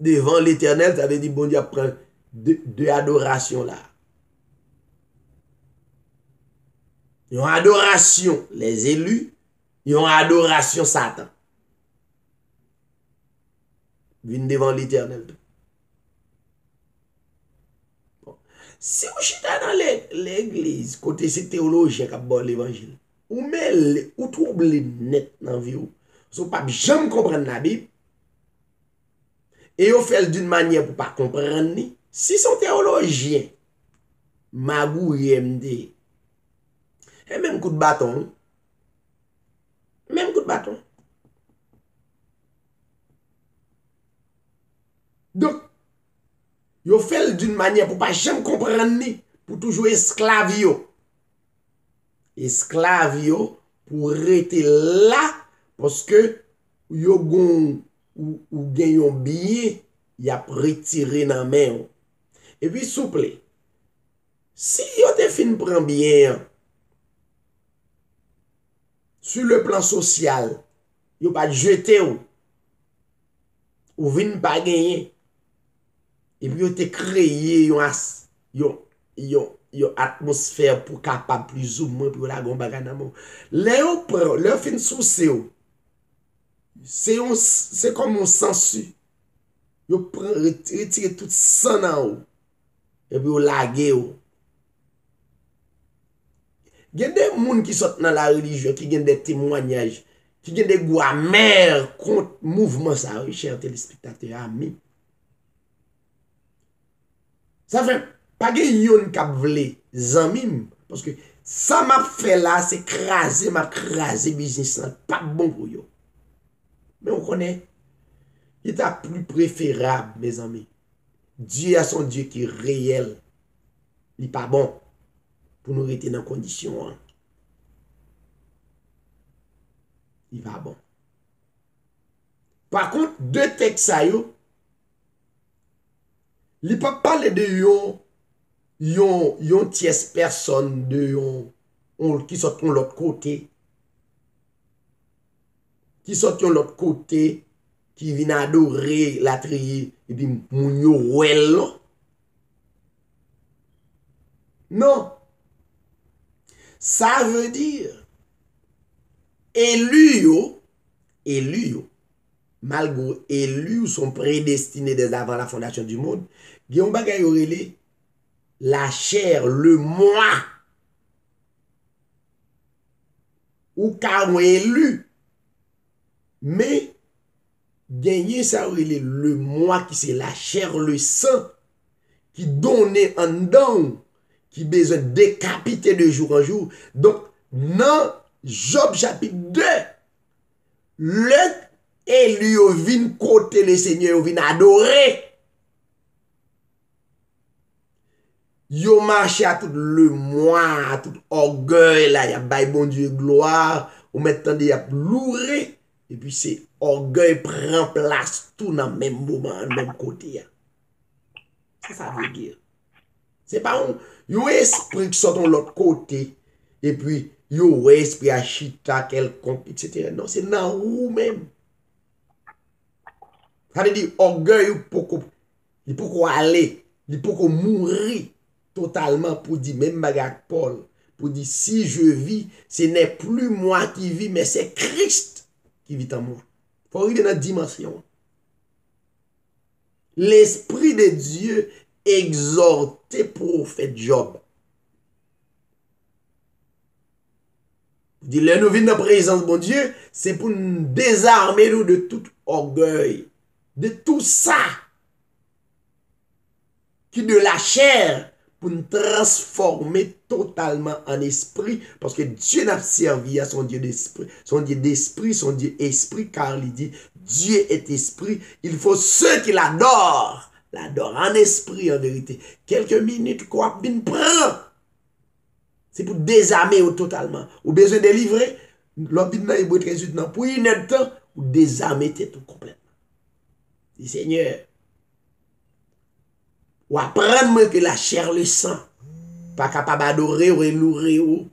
Devant l'Éternel, ça veut dire bon Dieu prend de adoration là. Ils ont adoration, les élus, ils ont adoration Satan. Viennent devant l'Éternel. Bon. Si vous chita dans l'église, côté ces théologiens qui ont l'évangile, ou trouble net dans la vie, vous ne pas jamais comprendre la Bible, et vous faites d'une manière pour ne pas comprendre. Si son théologien, magou MD, et même coup de bâton, Donc, vous faites d'une manière pour ne pas jamais comprendre, pour toujours esclave yo. Esclave yo pour rester là, parce que yo gon ou gen yon billet, y a retiré dans main. Et puis, souple, si yo te fin prend bien, sur le plan social, yo pas jeté ou vin pas gagner. Et puis, yo te créé yon atmosphère pour capable plus ou moins pour la gon bagay nan moun. Le fin sous c'est comme un sensu. Yo retire tout sang nan ou. Et puis, yo lage ou. Gen des moun qui sont dans la religion, qui gen des témoignages, qui gen des goûts amers contre mouvement ça, chers téléspectateurs, amis. Ça fait pas gen yon k'ap vle zanmim, parce que ça m'a fait là, c'est m'a crasé business là, pas bon pour yo. Mais on connaît, il est plus préférable, mes amis. Dieu a son Dieu qui est réel. Il n'est pas bon pour nous rester dans condition. Hein. Il n'est pas bon. Par contre, deux textes ça yo, il peut parler de yon tierce personne de qui sont de l'autre côté. Qui sont de l'autre côté, qui viennent adorer la trier, et puis moun yo wel. Non. Ça veut dire, élus yo, malgré élus sont prédestinés dès avant la fondation du monde, yon bagay yo relé la chair, le moi, ou car élu, mais gagner ça relé le moi qui c'est la chair, le sang, qui donne en don, qui besoin de décapiter de jour en jour. Donc, dans Job chapitre 2, le élu vient côté le Seigneur, vient adorer. Yo marché à tout le moi, à tout orgueil là, y a bail bon Dieu gloire, ou maintenant y a louré, et puis c'est orgueil prend place tout dans le même moment, dans le même côté. Ça veut dire. C'est pas un esprit qui sort de l'autre côté, et puis yo esprit à chita quelconque, etc. Non, c'est dans vous même. Ça veut dire orgueil il peut aller, il peut mourir totalement pour dire même bagarre Paul, pour dire si je vis, ce n'est plus moi qui vis, mais c'est Christ qui vit en moi. Il faut arriver dans la dimension. L'Esprit de Dieu exhorté prophète Job. Dit là nous venons dans la présence de mon Dieu, c'est pour nous désarmer nous de tout orgueil, de tout ça qui de la chair pour nous transformer totalement en esprit, parce que Dieu n'a servi à son Dieu d'esprit, son Dieu esprit, car il dit Dieu est esprit, il faut ceux qui l'adorent en esprit, en vérité. Quelques minutes, quoi, bin prend. C'est pour désarmer totalement. Ou besoin de délivrer, l'obédience est très utile. Pour une heure de temps, ou désarmer tout complètement. Dis Seigneur, ou apprendre que la chair, le sang, pas capable d'adorer ou louer ou,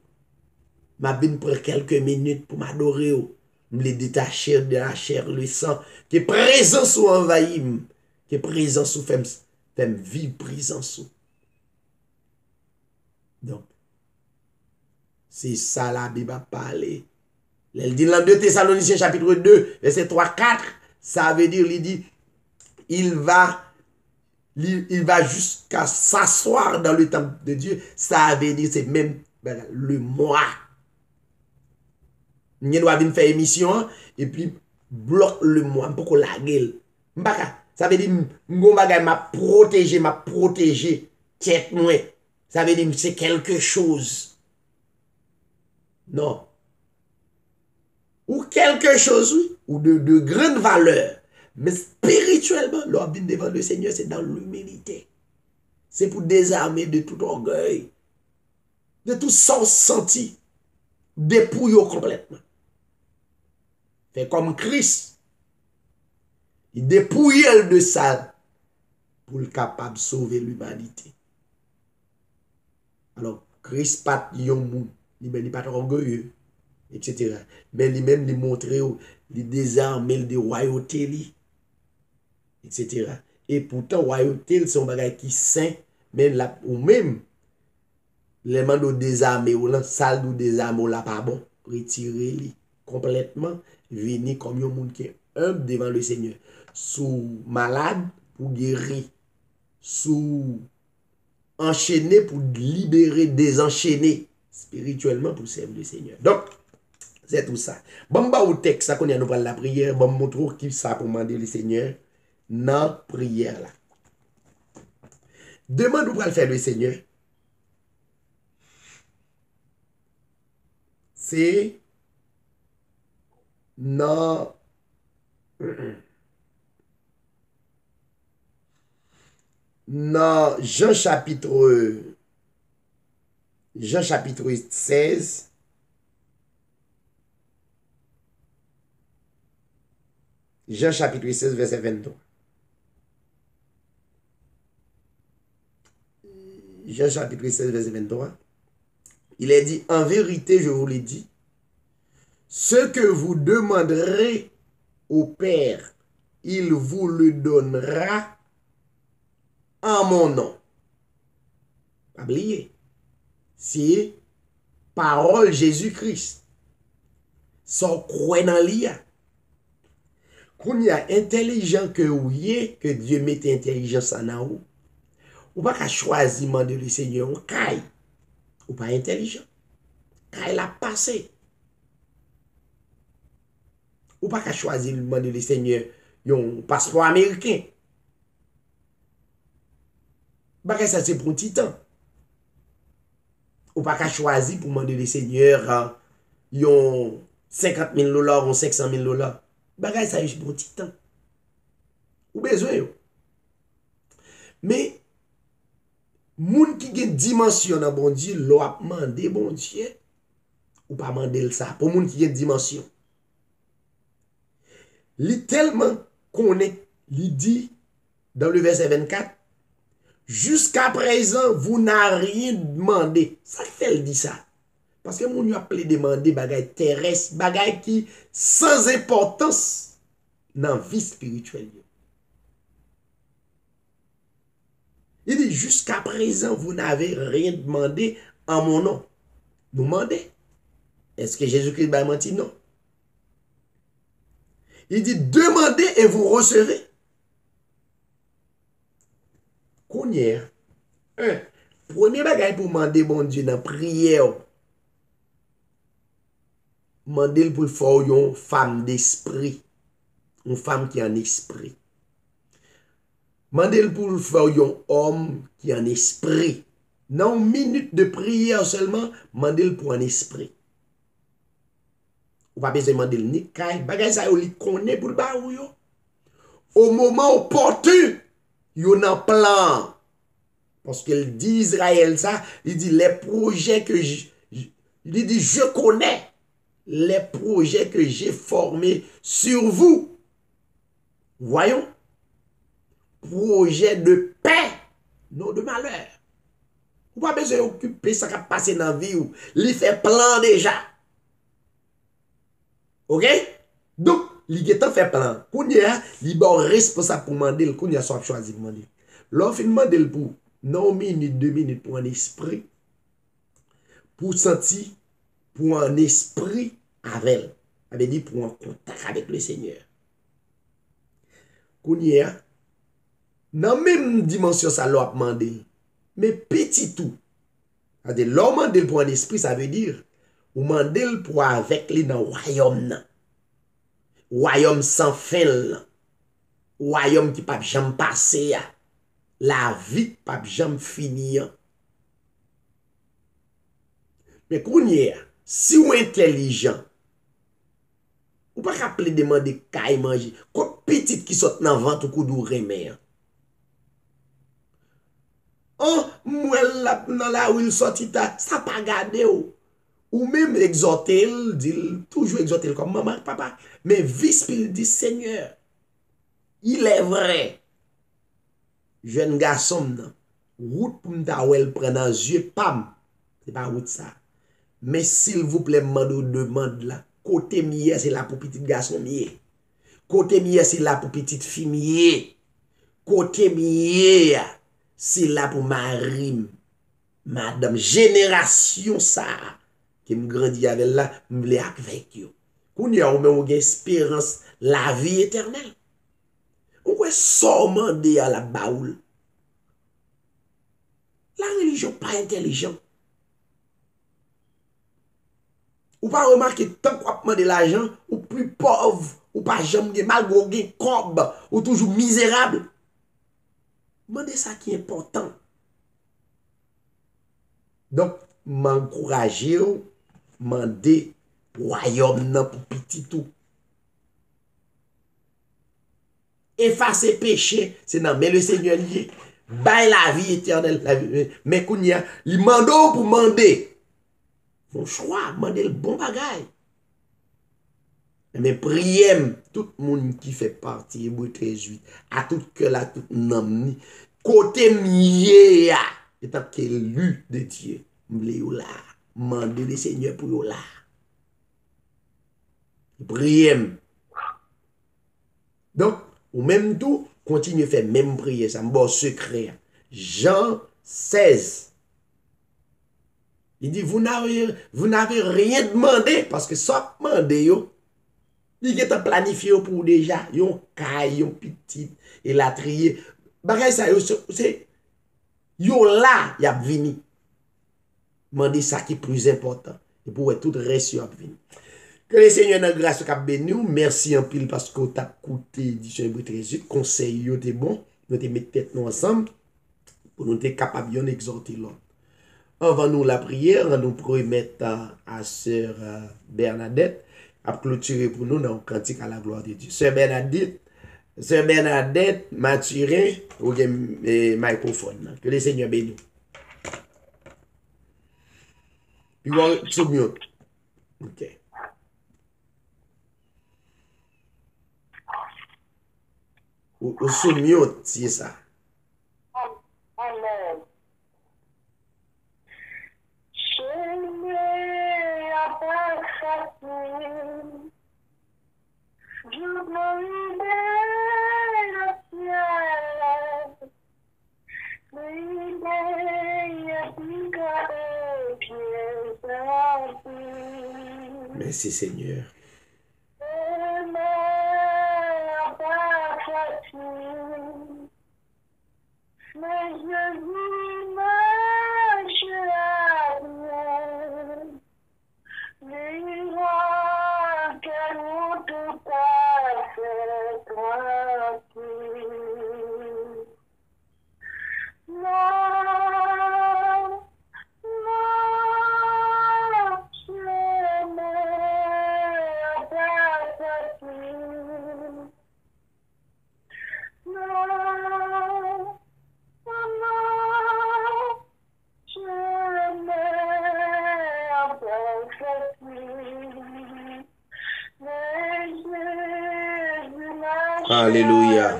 m'a bin pour quelques minutes pour m'adorer ou, me détacher de la chair, le sang, qui est présent sous envahi, qui est présent sous femme vie présent sous. Donc, C'est ça la Bible a parlé. Elle dit dans 2 Thessaloniciens chapitre 2, verset 3-4, ça veut dire, il dit, il va jusqu'à s'asseoir dans le temple de Dieu. Ça veut dire, c'est même le moi. Nous doit venir faire émission et puis bloque le moi pour qu'on la gueule. Ça veut dire, m'a protégé tête moi. Ça veut dire, c'est quelque chose. Non. Ou quelque chose, oui, ou de grande valeur. Mais spirituellement, l'homme devant le Seigneur, c'est dans l'humilité. C'est pour désarmer de tout orgueil, de tout sens senti, dépouiller complètement. Fait comme Christ, il dépouille de ça pour être capable de sauver l'humanité. Alors, Christ pas yon moun, il n'est pas orgueilleux, etc. Mais lui-même, il montre, il désarme de royauté, etc. Et pourtant, royauté, c'est un bagage qui saint, mais là, ou même, les gens de désarmer, ou la salle de désarmer, là, pas bon, retirer complètement, venir comme un monde qui est humble devant le Seigneur. Sous malade, pour guérir. Sous enchaîné, pour libérer, désenchaîner, spirituellement, pour servir le Seigneur. Donc, c'est tout ça. Bon, bah, au texte, ça qu'on a nous parle la prière, bon, montre qui ça pour demander le Seigneur dans la prière là. Demande où va faire le Seigneur. C'est dans Jean chapitre 16. Jean chapitre 16, verset 23. Jean chapitre 16, verset 23. Il est dit, en vérité, je vous l'ai dit, ce que vous demanderez au Père, il vous le donnera en mon nom. Pas oublier. C'est parole Jésus-Christ. Sans croire dans l'IA. Qu'on y a intelligent que vous que Dieu mette intelligence en vous. Ou pas qu'à choisir demander le Seigneur, on caille. Ou pas intelligent. Caille la passé. Ou pas qu'à choisir demander le Seigneur, un passeport américain. Bah ça c'est pour un petit temps. Ou pas qu'à choisir pour demander le Seigneur, yon 50 000 $ ou 500 000 $. Bagay ça c'est pour un petit temps. Ou besoin yo. Mais moun qui gen dimension dans bon Dieu, l'on a demandé bon Dieu ou pas demander ça pour moun qui gen dimension. Li tellement connaît, li dit dans le verset 24, jusqu'à présent vous n'avez rien demandé. Ça fait le dit ça. Parce que moun yo appelé demander bagay terrestre, bagay qui sans importance dans la vie spirituelle. Il dit, jusqu'à présent, vous n'avez rien demandé en mon nom. Nous demandez. Est-ce que Jésus-Christ va mentir? Non. Il dit, demandez et vous recevez. Kounyer, premier bagage pour demander bon Dieu dans la prière, demandez pour faire une femme d'esprit. Une femme qui a un esprit. Mandel pour faire un homme qui a un esprit. Dans une minute de prière seulement, mandel pour un esprit. Ou pas besoin de mandel ni kay, bagay sa yo li connaît pour le baou yo. Au moment opportun, yo nan plan. Parce qu'il dit Israël ça, il dit les projets que il dit je connais les projets que j'ai formés sur vous. Voyons. Projet de paix, non de malheur. Vous pas besoin d'occuper ça qui a passé dans la vie ou il fait plan déjà. OK? Donc, il fait plan. Quand il y a, il est responsable pour demander, quand il y a soit choisi pour demander. L'offre demander pour non minute, 2 minutes pour un esprit, pour sentir pour un esprit avec elle. Ça veut dire pour un contact avec le Seigneur. Kounye, dans la même dimension, ça l'a demandé. Mais petit tout. C'est-à-dire, l'homme demande pour un esprit, ça veut dire, ou demande pour avec lui dans le royaume. Royaume sans fin. Royaume qui pas jamais passer. La vie pas jamais finir. Mais kounye, si ou intelligent, ou pas rappeler demander kay manger, quand petit qui saute dans ventre ou koudou remè. Oh, moi là dans la où il sorti ça pas garder ou même exhorter, dit toujours exhorter comme maman, papa, mais vice-il dit Seigneur, il est vrai. Jeune garçon, nan, route pour m'ta wel prend dans yeux, pam, c'est pas route ça. Mais s'il vous plaît, demande là, côté miye c'est là pour petit garçon miye. Côté miye c'est là pour petite fille miye. Côté miye c'est là pour Marie, madame, génération ça, qui me grandit avec là, m'vle avec yo. Koun ya ou men ou gen espérance, la vie éternelle. Ou est sommandé à la baoul. La religion pas intelligent. Ou pas remarquer tant qu'on demande l'argent, ou plus pauvre, ou pas jamais malgré gen cob, ou toujours misérable. Demandez ça qui est important. Donc, m'encourager, demander royaume nan pour petit tout. Effacer péché, c'est non, mais le Seigneur lié. Bail la vie éternelle. Mais kounya, il mando pour demander. Mon choix, demander le bon bagay. Mais priez tout le monde qui fait partie, Hébreux 13:8, à tout cœur, à tout nom, côté mié, étant qu'élu de Dieu, m'vle là, mandez le Seigneur pour yo là. Priez. Donc, ou même tout, continuez à faire même prière, ça m'bon secret. Jean 16. Il dit, vous n'avez rien demandé, parce que ça demandé yo. Il est planifié pour déjà, yon kay, yon petit, et la trier. Bagay ça, c'est, yon là, y a vini. Mandez ça qui est plus important. Et pour tout reste, yon a vini. Que le Seigneur n'a grâce au béni nous. Merci en pile parce que tu as écouté l'édition Hébreux 13:8. Conseil, yo te bon. Nous te mettre tête nous ensemble pour nous être capables d'exhorter l'autre. Avant nous la prière, nous promettre à sœur Bernadette à clôturer pour nous dans le cantique à la gloire de Dieu. Sœur Bernadette, Mathurin, ou microphone. Que le Seigneur bénisse. Puis on se mute. OK. Ou sous mute, c'est ça. Amen. Merci Seigneur. Alléluia.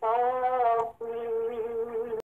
Oh